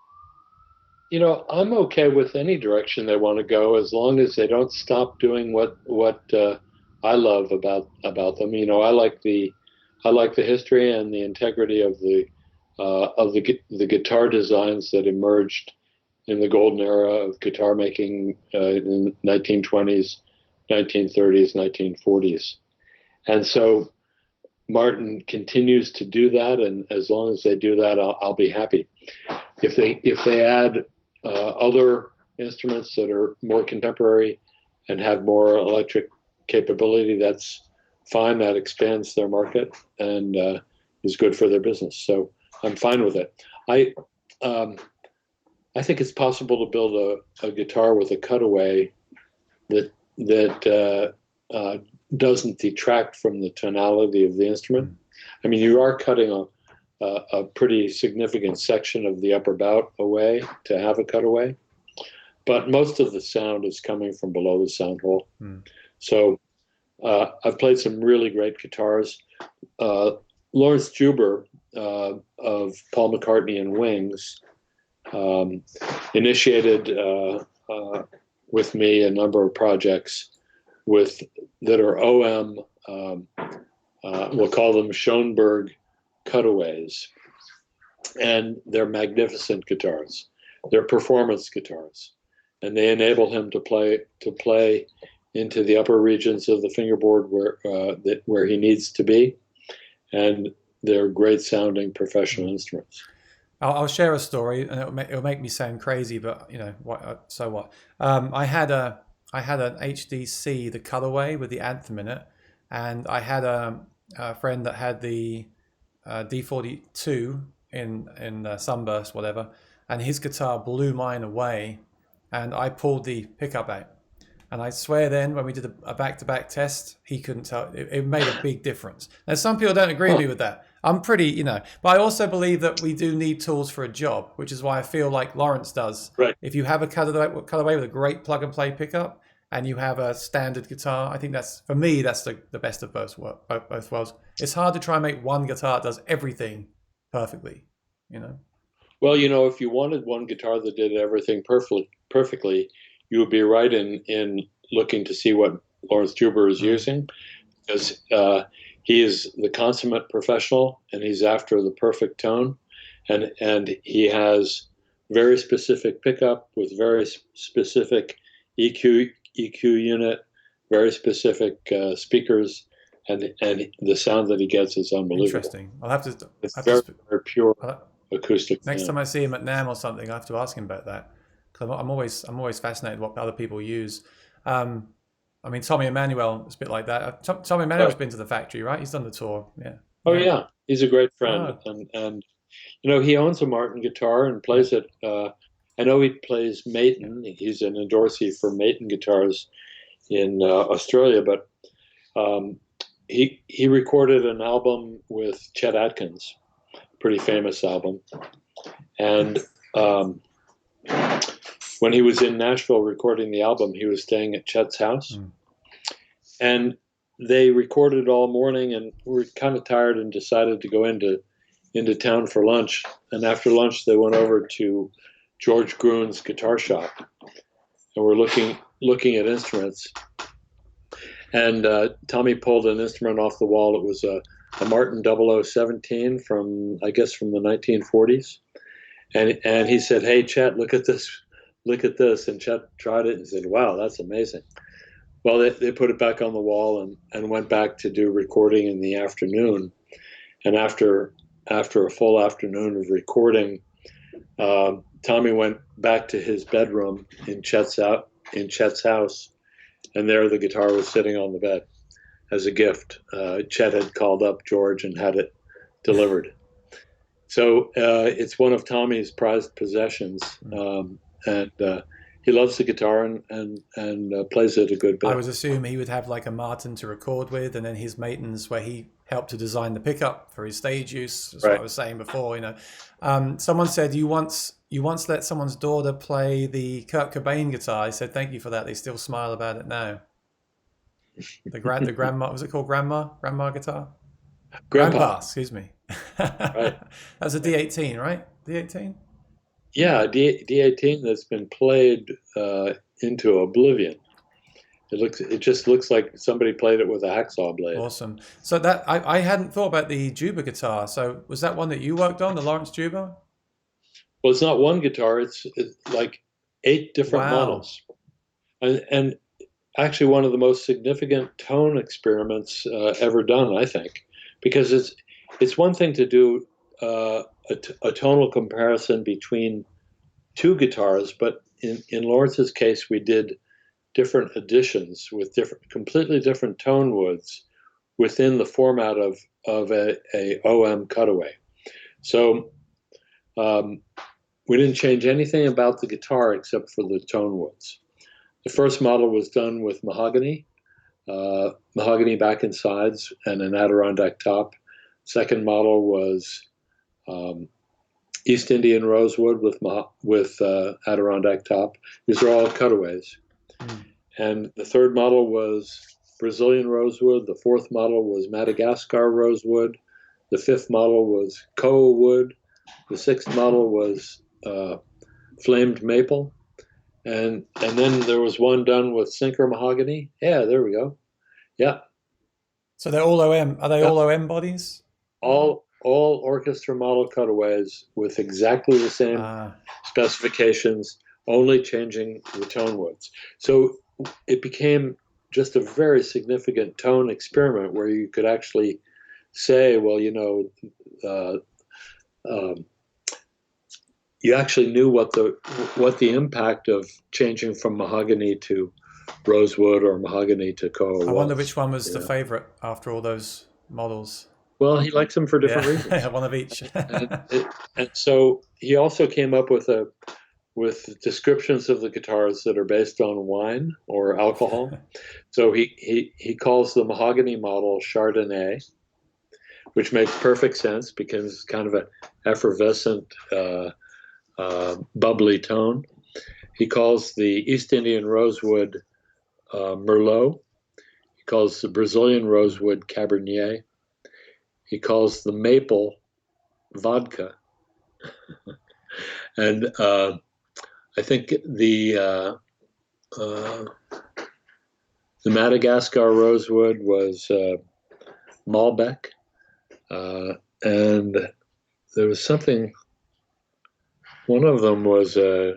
I'm okay with any direction they want to go as long as they don't stop doing what I love about them. I like the history and the integrity of the guitar designs that emerged in the golden era of guitar making in 1920s, 1930s, 1940s. And so Martin continues to do that, and as long as they do that, I'll be happy. If they add other instruments that are more contemporary and have more electric capability, that's fine. That expands their market and is good for their business. So I'm fine with it. I um, I think it's possible to build a guitar with a cutaway that doesn't detract from the tonality of the instrument. I mean, you are cutting a pretty significant section of the upper bout away to have a cutaway, but most of the sound is coming from below the sound hole.
Hmm.
So I've played some really great guitars. Uh, Lawrence Juber of Paul McCartney and Wings initiated with me a number of projects that are OM. We'll call them Schoenberg cutaways, and they're magnificent guitars. They're performance guitars, and they enable him to play into the upper regions of the fingerboard where he needs to be, and they're great sounding professional instruments.
I'll share a story, and it'll make me sound crazy, but what? So what? I had an HDC, the colorway with the anthem in it, and I had a friend that had the D42 in Sunburst, whatever, and his guitar blew mine away, and I pulled the pickup out. And I swear then, when we did a back-to-back test, he couldn't tell. It made a big difference. Now, some people don't agree with me with that. I'm but I also believe that we do need tools for a job, which is why I feel like Lawrence does.
Right.
If you have a cutaway with a great plug-and-play pickup, and you have a standard guitar, I think for me, that's the best of both worlds. It's hard to try and make one guitar that does everything perfectly, you know?
Well, if you wanted one guitar that did everything perfectly, you would be right in looking to see what Lawrence Juber is using, because he is the consummate professional, and he's after the perfect tone, and he has very specific pickup with very specific EQ unit, very specific speakers, and the sound that he gets is unbelievable.
Interesting. I'll have to.
It's
I have to.
very, very pure
I'll,
acoustic
next
sound.
time I see him at NAM or something, I have to ask him about that. 'Cause I'm always fascinated what other people use. Um, I mean, Tommy Emmanuel is a bit like that. Tommy Emmanuel's
Right.
been to the factory, right? He's done the tour. Yeah.
Oh
Yeah.
yeah, he's a great friend,
Oh,
and he owns a Martin guitar and
yeah.
plays it. I know he plays
Yeah.
Maton. He's an endorsee for Maton guitars in Australia, but um, he recorded an album with Chet Atkins, pretty famous album, and um, when he was in Nashville recording the album, he was staying at Chet's house,
Mm.
and they recorded all morning, and were kind of tired and decided to go into town for lunch. And after lunch, they went over to George Gruhn's guitar shop, and were looking at instruments. And Tommy pulled an instrument off the wall. It was a Martin 0017 from, I guess, from the 1940s. And he said, "Hey, Chet, look at this. Look at this." And Chet tried it and said, "Wow, that's amazing." Well, they put it back on the wall and went back to do recording in the afternoon. And after a full afternoon of recording, Tommy went back to his bedroom in Chet's house, and there the guitar was sitting on the bed as a gift. Chet had called up George and had it delivered. So it's one of Tommy's prized possessions, and he loves the guitar and plays it a good
I
bit.
was assuming he would have like a Martin to record with, and then his Matons where he helped to design the pickup for his stage use. That's what I
Right.
was saying before. Someone said you once let someone's daughter play the Kurt Cobain guitar. I said thank you for that. They still smile about it now. The grandma, was it called grandma guitar?
Grandpa.
Grandpa, excuse me.
Right.
That's a D18, right? D18.
Yeah, D18 that's been played into oblivion. It just looks like somebody played it with a hacksaw blade.
Awesome. So that I hadn't thought about the Juba guitar. So was that one that you worked on, the Lawrence Juba?
Well, it's not one guitar; it's like 8 different
Wow.
models, and actually one of the most significant tone experiments ever done, I think, because it's one thing to do a tonal comparison between two guitars, but in Lawrence's case, we did different editions with completely different tone woods within the format of a OM cutaway. So um, we didn't change anything about the guitar except for the tone woods. The first model was done with mahogany back and sides, and an Adirondack top. Second model was um, East Indian rosewood with Adirondack top. These are all cutaways.
Hmm.
And the third model was Brazilian rosewood. The fourth model was Madagascar rosewood. The fifth model was koa wood. The sixth model was flamed maple. And then there was one done with sinker mahogany. Yeah, there we go. Yeah,
So they're all OM. Are they
yeah.
all OM bodies?
All orchestra model cutaways with exactly the same
Ah,
specifications, only changing the tone woods. So it became just a very significant tone experiment where you could actually say, well, uh, um, you actually knew what the impact of changing from mahogany to rosewood or mahogany to koa
I wonder which
was.
one was
You
the
know,
favorite after all those models.
well, he likes them for different
Yeah,
reasons,
one of each.
and and so he also came up with descriptions of the guitars that are based on wine or alcohol. So he calls the mahogany model Chardonnay, which makes perfect sense because it's kind of an effervescent, bubbly tone. He calls the East Indian rosewood Merlot. He calls the Brazilian rosewood Cabernet. He calls the maple vodka. And I think uh, the Madagascar rosewood was Malbec, and there was something. One of them was a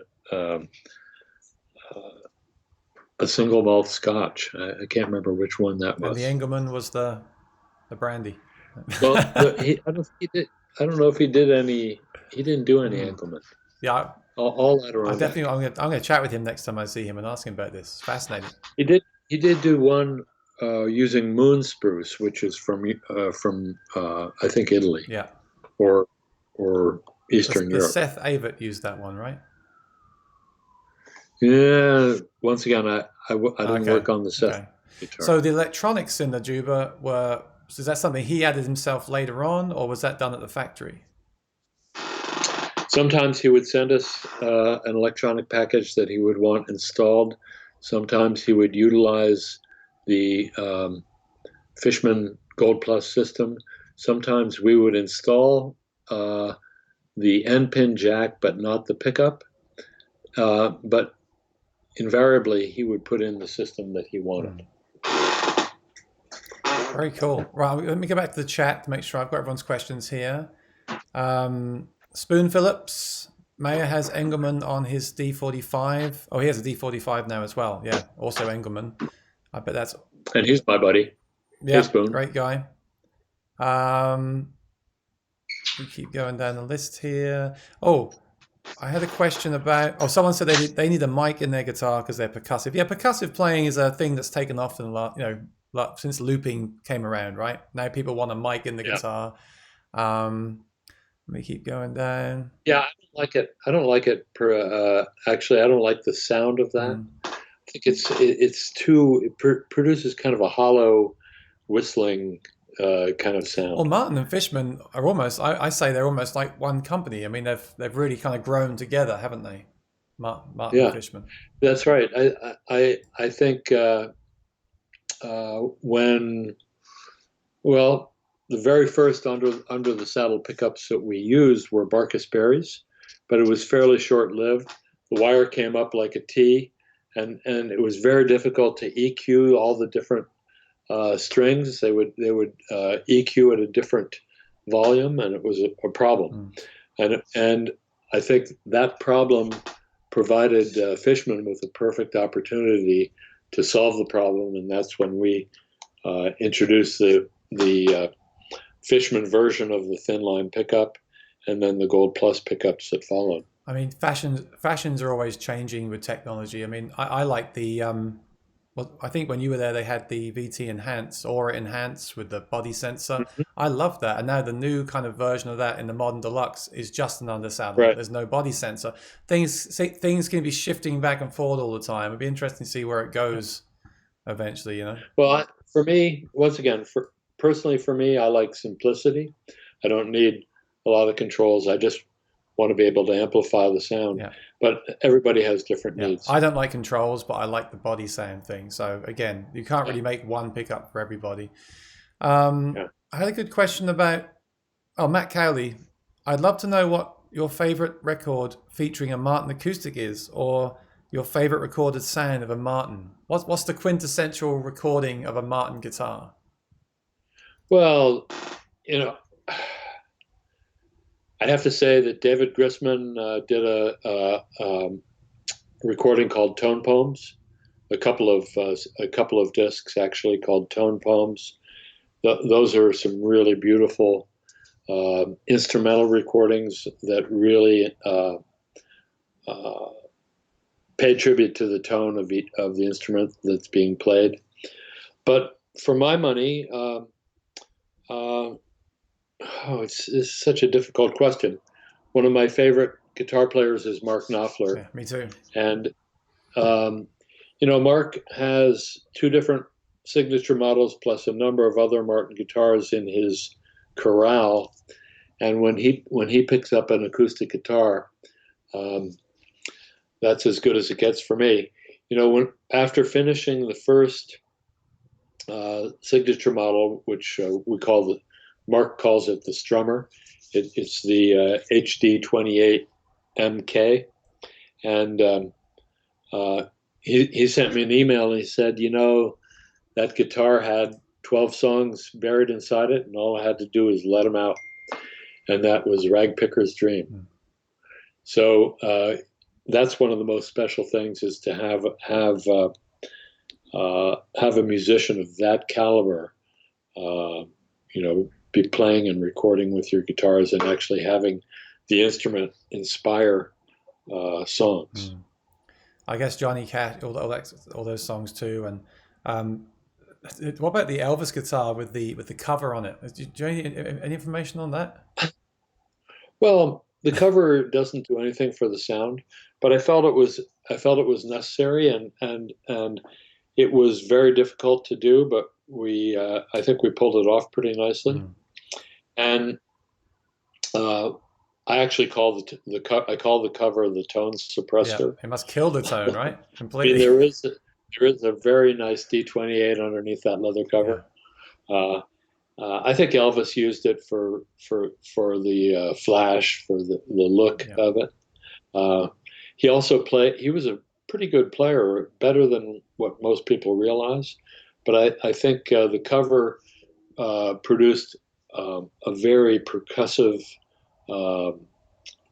a single malt Scotch. I can't remember which one that
And the
was.
Engelmann was the brandy.
Well, I don't think he did. I don't know if he did any. He didn't do any
Mm.
Engelmann.
Yeah,
All
I definitely.
Adirondack.
I'm gonna chat with him next time I see him and ask him about this. It's fascinating.
He did. He did do one using moon spruce, which is from I think Italy
Yeah,
or or Eastern
the
Europe.
Seth Avett used that one, right?
Yeah. Once again, I didn't
Okay,
work on the Seth
okay.
guitar.
So the electronics in the Juba were. So is that something he added himself later on, or was that done at the factory?
Sometimes he would send us an electronic package that he would want installed. Sometimes he would utilize the Fishman Gold Plus system. Sometimes we would install the end pin jack, but not the pickup. But invariably, he would put in the system that he wanted.
Hmm. Very cool. Right, let me go back to the chat to make sure I've got everyone's questions here. Spoon Phillips, Mayer has Engelmann on his D45. Oh, he has a D45 now as well. Yeah, also Engelmann. I bet that's,
And he's my buddy. Hey,
yeah,
Spoon.
great guy. We keep going down the list here. Oh, I had a question about. Oh, someone said they need a mic in their guitar because they're percussive. Yeah, percussive playing is a thing that's taken off in since looping came around. Right now, people want a mic in the
Yeah.
guitar. Let me keep going down.
Yeah, I don't like it. I don't like it. Actually, I don't like the sound of that.
Mm.
I think it's too. It produces kind of a hollow, whistling kind of
Well,
sound.
Martin and Fishman are almost. I say they're almost like one company. I mean, they've really kind of grown together, haven't they? Martin and
Yeah,
Fishman.
that's right. I think when well, the very first under the saddle pickups that we used were Barkus Berries, but it was fairly short lived. The wire came up like a T, and it was very difficult to EQ all the different strings. They would EQ at a different volume, and it was a problem.
Mm.
And I think that problem provided Fishman with a perfect opportunity to solve the problem, and that's when we introduced the Fishman version of the thin line pickup, and then the Gold Plus pickups that followed.
I mean, fashions are always changing with technology. I mean, I like the well, I think when you were there, they had the VT Enhance, Aura Enhance with the body sensor.
Mhm.
I love that. And now the new kind of version of that in the modern deluxe is just an undersaddle.
Right.
There's no body sensor. Things can be shifting back and forward all the time. It'd be interesting to see where it goes eventually. You know.
Well, for me, once again, personally for me, I like simplicity. I don't need a lot of controls. I just want to be able to amplify the sound.
Yeah.
But everybody has different
Yeah.
needs.
I don't like controls, but I like the body sound thing. So again, you can't
Yeah.
really make one pickup for everybody.
Yeah.
I had a good question about Matt Cowley. I'd love to know what your favorite record featuring a Martin acoustic is, or your favorite recorded sound of a Martin. What's the quintessential recording of a Martin guitar?
Well, you know, I'd have to say that David Grisman did a recording called Tone Poems, a couple of discs actually called Tone Poems. Those are some really beautiful instrumental recordings that really pay tribute to the tone of the instrument that's being played. But for my money, it's such a difficult question. One of my favorite guitar players is Mark Knopfler,
Yeah, me too.
and um, Mark has two different signature models plus a number of other Martin guitars in his corral. And when he picks up an acoustic guitar, um, that's as good as it gets for me. When after finishing the first signature model, which Mark calls it the Strummer. It's the HD28 MK, and he sent me an email and he said, that guitar had 12 songs buried inside it, and all I had to do was let them out, and that was Ragpicker's Dream.
Mm.
So that's one of the most special things, is to have have a musician of that caliber, uh, be playing and recording with your guitars and actually having the instrument inspire songs.
Mm. I guess Johnny Cash, all those songs too. And um, what about the Elvis guitar with the cover on it? Do you have any information on that?
Well, the cover doesn't do anything for the sound, but I felt it was necessary, and it was very difficult to do, but I think we pulled it off pretty nicely.
Mm.
And uh, I actually I call the cover the tone
Yeah,
suppressor.
it must kill the tone, right?
I mean,
Completely.
there is a very nice D28 underneath that leather
Yeah.
cover. Uh, I think Elvis used it for the flash, for the look
Yeah.
of it. Uh, he also played. He was a pretty good player, better than what most people realize. But I think the cover produced a very percussive um,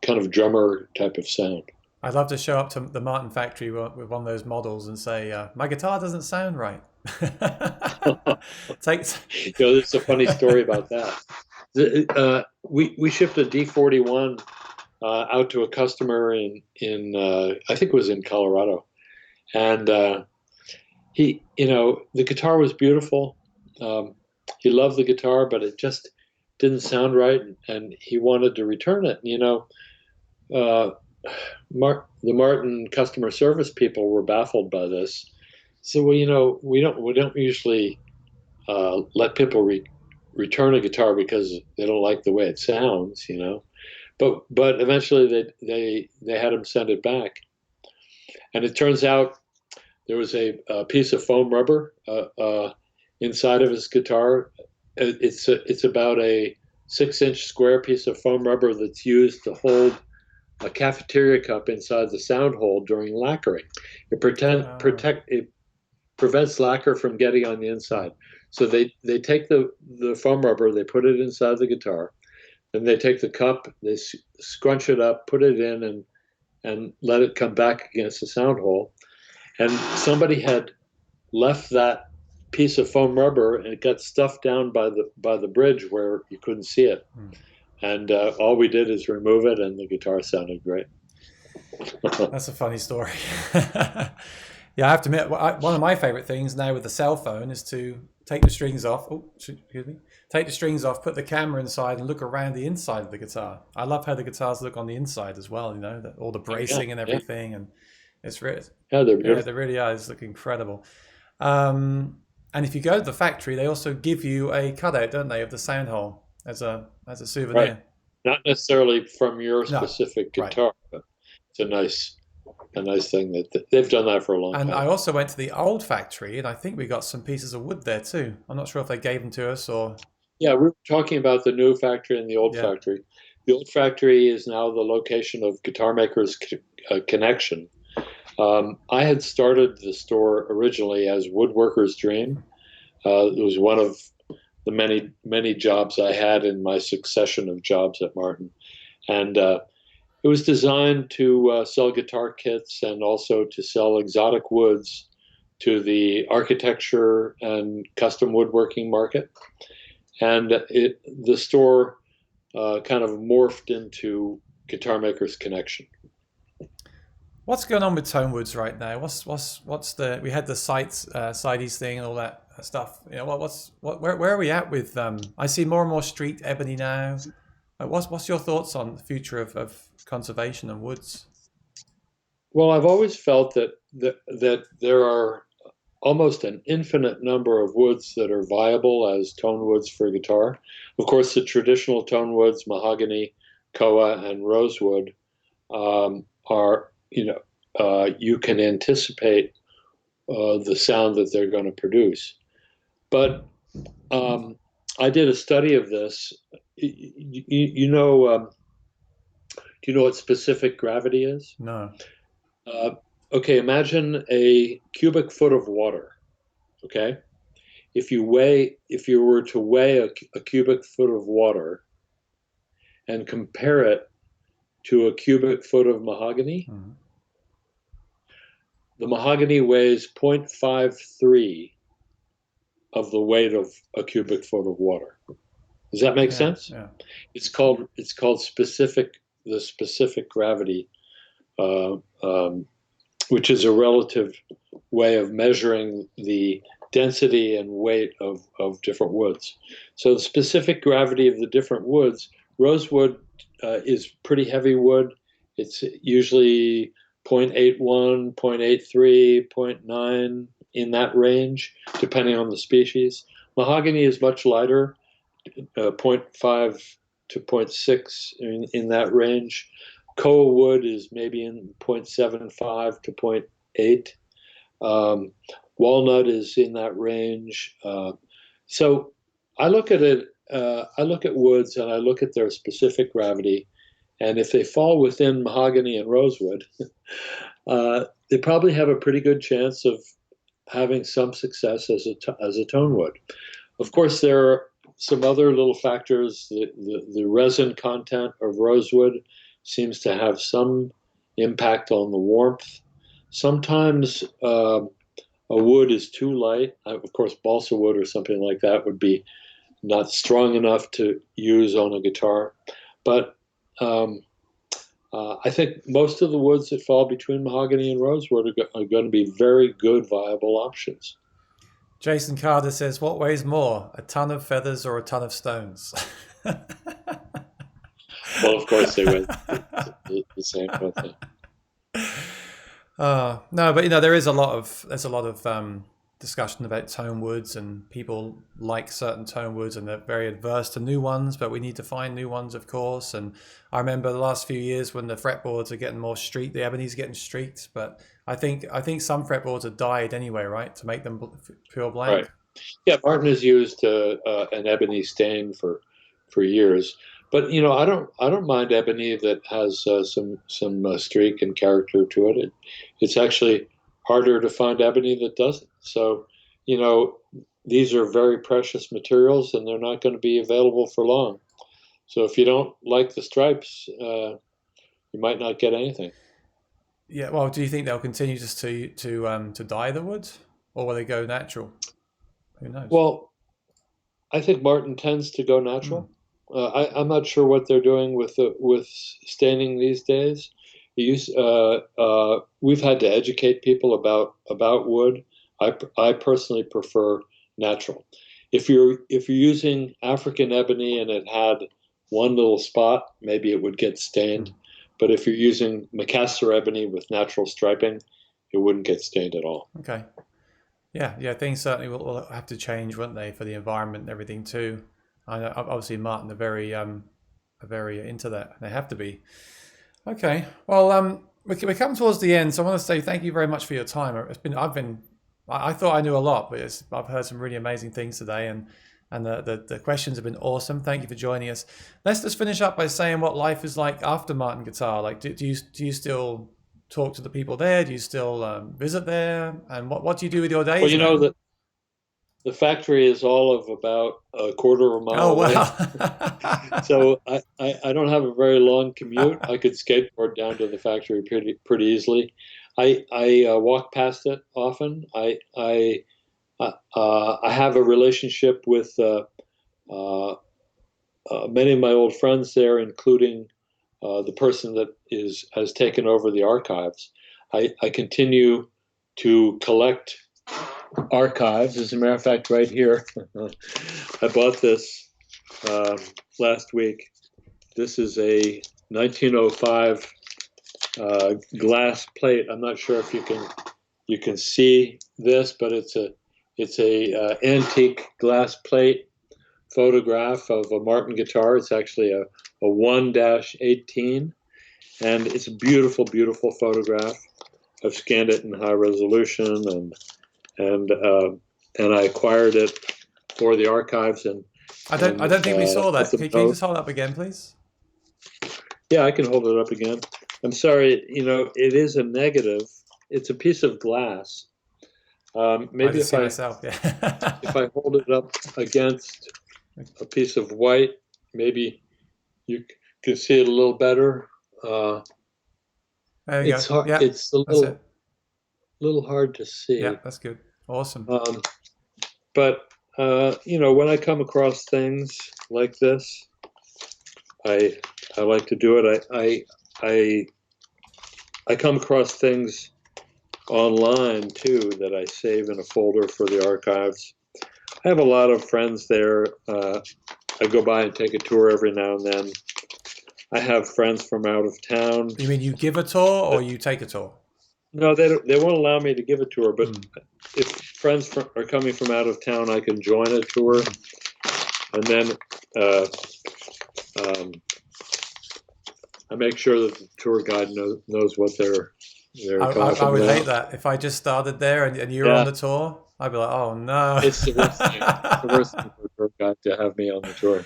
kind of drummer type of sound.
I'd love to show up to the Martin factory with one of those models and say, "My guitar doesn't sound right." Takes.
There's a funny story about that. We shipped a D41 out to a customer in I think it was in Colorado, and the guitar was beautiful. Um, he loved the guitar, but it just didn't sound right, and he wanted to return it. Uh, the Martin customer service people were baffled by this. So, well, we don't usually let people return a guitar because they don't like the way it sounds. But eventually they had him send it back, and it turns out there was a piece of foam rubber inside of his guitar. It's about a 6-inch square piece of foam rubber that's used to hold a cafeteria cup inside the sound hole during lacquering.
Oh.
It prevents lacquer from getting on the inside. So they take the foam rubber, they put it inside the guitar, then they take the cup, they scrunch it up, put it in, and let it come back against the sound hole. And somebody had left that piece of foam rubber, and it got stuffed down by the bridge where you couldn't see it.
Hmm.
And all we did is remove it, and the guitar sounded great.
That's a funny story. Yeah, I have to admit, one of my favorite things now with the cell phone is to take the strings off. Oh, excuse me. Take the strings off, put the camera inside, and look around the inside of the guitar. I love how the guitars look on the inside as well. All the
Oh yeah,
bracing and
yeah,
everything, and it's really,
yeah. They're
yeah, they
beautiful.
really are. They look incredible. And if you go to the factory, they also give you a cutout, don't they, of the sound hole as a
Right.
souvenir.
Not necessarily from your
No,
specific
right.
guitar, but it's a nice thing that they've done that for a long
And I
time.
also went to the old factory, and I think we got some pieces of wood there too. I'm not sure if they gave them to us or
Yeah, we were talking about the new factory and the old
yeah.
factory. The old factory is now the location of Guitar Makers Connection. I had started the store originally as Woodworker's Dream. It was one of the many, many jobs I had in my succession of jobs at Martin. And it was designed to sell guitar kits and also to sell exotic woods to the architecture and custom woodworking market. And the store kind of morphed into Guitar Makers Connection.
What's going on with Tonewoods right now? What's the we had the sides thing and all that stuff. Where are we at with I see more and more street ebony now. What's your thoughts on the future of conservation and woods?
Well, I've always felt that there are almost an infinite number of woods that are viable as tone woods for guitar. Of course, the traditional tone woods, mahogany, koa, and rosewood, are you can anticipate the sound that they're going to produce. But um, I did a study of this. Do you know what specific gravity is?
No.
Uh, okay, imagine a cubic foot of water. Okay, if you were to weigh a cubic foot of water and compare it to a cubic foot of mahogany,
Mhm.
the mahogany weighs 0.53 of the weight of a cubic foot of water. Does that make
Yeah,
sense?
yeah.
It's called specific gravity, uh, um, which is a relative way of measuring the density and weight of different woods. So the specific gravity of the different woods, rosewood is pretty heavy wood. It's usually 0.81, 0.83, 0.9 in that range, depending on the species. Mahogany is much lighter, zero point 0.5 to zero point 0.6 in that range. Koa wood is maybe in 0.75 to zero point 0.8. Um, Walnut is in that range. So I look at it. I look at woods and I look at their specific gravity, and if they fall within mahogany and rosewood, they probably have a pretty good chance of having some success as a tone wood. Of course, there are some other little factors. The resin content of rosewood seems to have some impact on the warmth. Sometimes a wood is too light. Of course, balsa wood or something like that would be not strong enough to use on a guitar. But um, I think most of the woods that fall between mahogany and rosewood are going to be very good, viable options.
Jason Carter says, "What weighs more, a ton of feathers or a ton of stones?"
Well, of course, they went the same with it.
No, but there is a lot of discussion about tone woods, and people like certain tone woods, and they're very adverse to new ones. But we need to find new ones, of course. And I remember the last few years when the fretboards are getting more streaked, the ebony's getting streaked. But I think some fretboards have died anyway, right, to make them pure
Right.
blank.
Yeah, Martin has used an ebony stain for years, but I don't mind ebony that has some streak and character to it. It's actually harder to find ebony that doesn't. So, you know, these are very precious materials, and they're not going to be available for long. So, if you don't like the stripes, you might not get anything.
Yeah. Well, do you think they'll continue just to dye the wood, or will they go natural? Who knows?
Well, I think Martin tends to go
Hmm.
natural. I'm not sure what they're doing with staining these days. We've had to educate people about wood. I personally prefer natural. If you're using African ebony and it had one little spot, maybe it would get stained.
Hmm.
But if you're using Macassar ebony with natural striping, it wouldn't get stained at all.
Okay. Yeah, yeah, things certainly will have to change, won't they, for the environment and everything too. I know, obviously, Martin are very into that. They have to be. Okay, well, we're coming towards the end, so I want to say thank you very much for your time. I thought I knew a lot, but I've heard some really amazing things today, and the questions have been awesome. Thank you for joining us. Let's just finish up by saying what life is like after Martin Guitar. Like, do you still talk to the people there? Do you still visit there? And what do you do with your
Well,
days
you know
now?
that the factory is all of about a quarter of a mile
Oh
away.
wow.
So I don't have a very long commute. I could skateboard down to the factory pretty easily. I walk past it often. I have a relationship with uh, many of my old friends there, including the person that is has taken over the archives. I continue to collect archives. As a matter of fact, right here, I bought this um, last week. This is a 1905 glass plate. I'm not sure if you can see this, but it's a antique glass plate photograph of a Martin guitar. It's actually a 1-18, and it's a beautiful, beautiful photograph. I've scanned it in high resolution, and uh, and I acquired it for the archives,
I
and
don't think we saw
with
that.
the
Can you
note.
just hold up again, please?
Yeah, I can hold it up again. I'm sorry, it is a negative. It's a piece of glass.
I
Maybe
just
if
see
I
myself.
if
Yeah.
I hold it up against a piece of white, maybe you can see it a little better. Uh,
There you go.
it's hard.
Yeah,
It's a
that's it.
little. little hard to
Yeah,
see.
that's good. Awesome.
Um, but when I come across things like this, I I like to do it. I I come across things online too that I save in a folder for the archives. I have a lot of friends there. I go by and take a tour every now and then. I have friends from out of town.
You mean you give a tour or you take a tour?
No, they won't allow me to give a tour, but
Hmm.
if are coming from out of town, I can join a tour, and then uh, um, I make sure that the tour guide knows what they're
I
talking
would hate
about.
that if I just started there and you were on
Yeah,
the tour. I'd be like, oh no.
it's the worst thing. It's the worst thing for a tour guide to have me on the tour.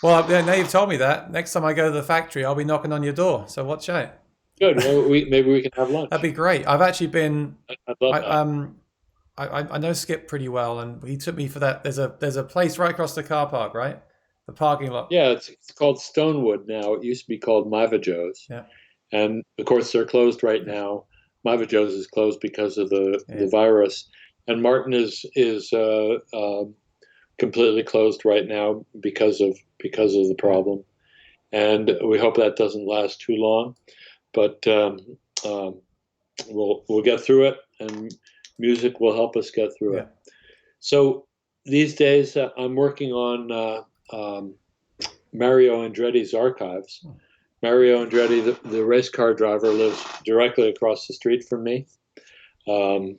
Well, yeah, now you've told me that. Next time I go to the factory, I'll be knocking on your door. So watch out.
Good. Well, maybe we can have
That'd be
lunch.
great. I've actually been.
I'd love
I
that.
I know Skip pretty well, and he took me for that. There's a place right across the car park, right? The parking lot.
Yeah, it's called Stonewood now. It used to be called Miva Joe's,
Yeah,
and of course they're closed right
yeah,
now. Miva Joe's is closed because of the
yeah.
virus, and Martin is completely closed right now because of the
Yeah.
problem. And we hope that doesn't last too long, but um, we'll get through it, and music will help us get through
Yeah.
it. So these days, I'm working on Mario Andretti's archives. Mario Andretti, the race car driver, lives directly across the street from me. Um,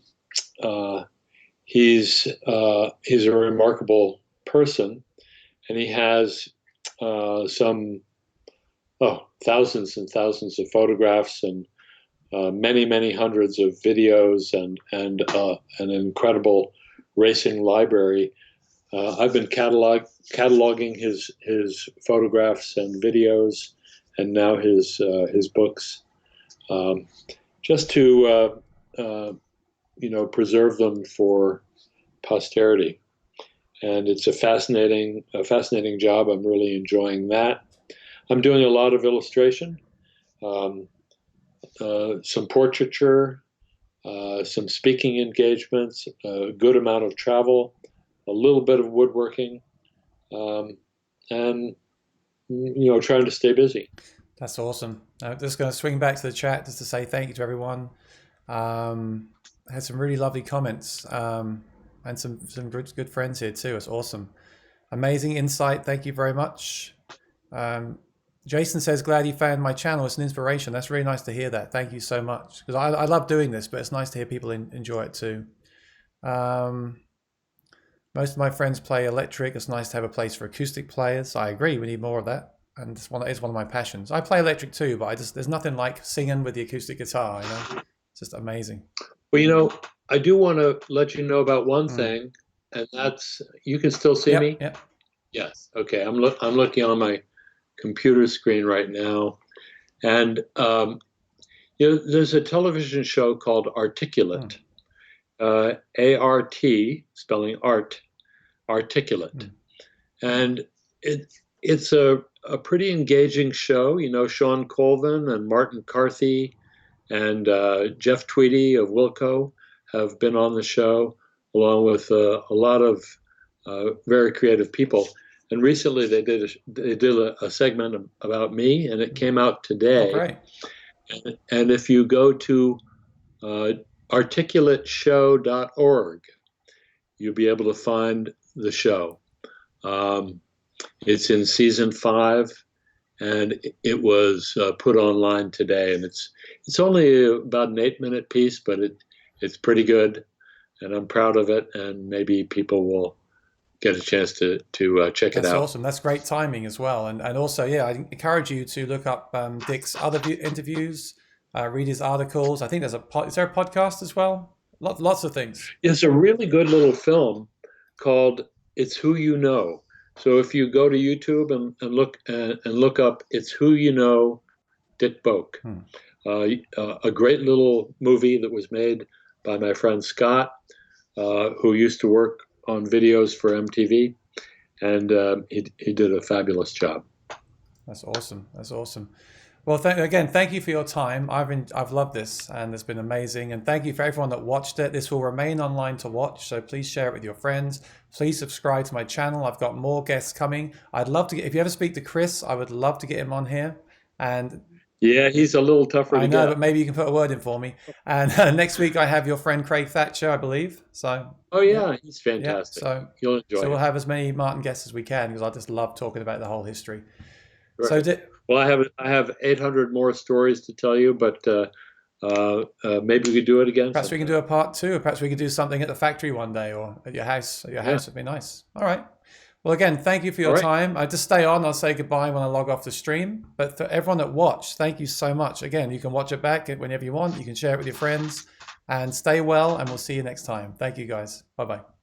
uh, he's a remarkable person, and he has some thousands and thousands of photographs and many hundreds of videos and an incredible racing library. I've been cataloging his photographs and videos, and now his books, um, just to preserve them for posterity. And it's a fascinating job. I'm really enjoying that. I'm doing a lot of illustration, um, some portraiture, some speaking engagements, a good amount of travel, a little bit of woodworking, um, and trying to stay busy.
That's awesome. Just going to swing back to the chat just to say thank you to everyone. Had some really lovely comments and some good friends here too. It's awesome. Amazing insight. Thank you very much. Um, Jason says, glad you found my channel. It's an inspiration. That's really nice to hear that. Thank you so much. Because I love doing this, but it's nice to hear people enjoy it too. Um, most of my friends play electric. It's nice to have a place for acoustic players. I agree. We need more of that. And it's one of my passions. I play electric too, but there's nothing like singing with the acoustic guitar. It's just amazing.
Well, I do want to let you know about one
Mm.
thing, and that's you can still see
Yep,
me.
yep.
Yes. Okay. I'm looking on my computer screen right now, and there's a television show called
Mm.
Articulate, A-R-T, spelling art, Articulate,
Mm.
and it's a pretty engaging show. Sean Colvin and Martin Carthy and Jeff Tweedy of Wilco have been on the show, along with a lot of very creative people. And recently they did a segment about me, and it came out
Oh,
today.
great.
And if you go to uh, articulateshow.org, you'll be able to find the show. Um, it's in season 5, and it was put online today. And it's only about an 8-minute piece, but it's pretty good, and I'm proud of it. And maybe people will get a chance to check it
That's
out.
awesome. That's great timing as well. And also, yeah, I encourage you to look up Dick's other interviews, read his articles. I think is there a podcast as well? Lots of things.
It's a really good little film called "It's Who You Know." So if you go to YouTube and look up "It's Who You Know," Dick Boak,
Hmm.
a great little movie that was made by my friend Scott, who used to work on videos for MTV, and he did a fabulous job.
That's awesome. That's awesome. Well, again, thank you for your time. I've loved this, and it's been amazing. And thank you for everyone that watched it. This will remain online to watch, so please share it with your friends. Please subscribe to my channel. I've got more guests coming. I'd love to get, if you ever speak to Chris, I would love to get him on here. And
Yeah, he's a little tougher
I
to
know,
get.
but maybe you can put a word in for me. And next week I have your friend Craig Thatcher, I believe. So
Oh
yeah,
yeah, he's
yeah.
fantastic. You'll enjoy
So we'll
it.
have as many Martin guests as we can because I just love talking about the whole history. So
Right. Well, I have 800 more stories to tell you, but maybe we could do it again
perhaps we can do
sometime.
a part two, or perhaps we could do something at the factory one day or at your house. At your
Yeah.
house would be nice. All right. Well, again, thank you for
All
your
right.
time. I just stay on. I'll say goodbye when I log off the stream. But for everyone that watched, thank you so much. Again, you can watch it back whenever you want. You can share it with your friends and stay well. And we'll see you next time. Thank you, guys. Bye bye.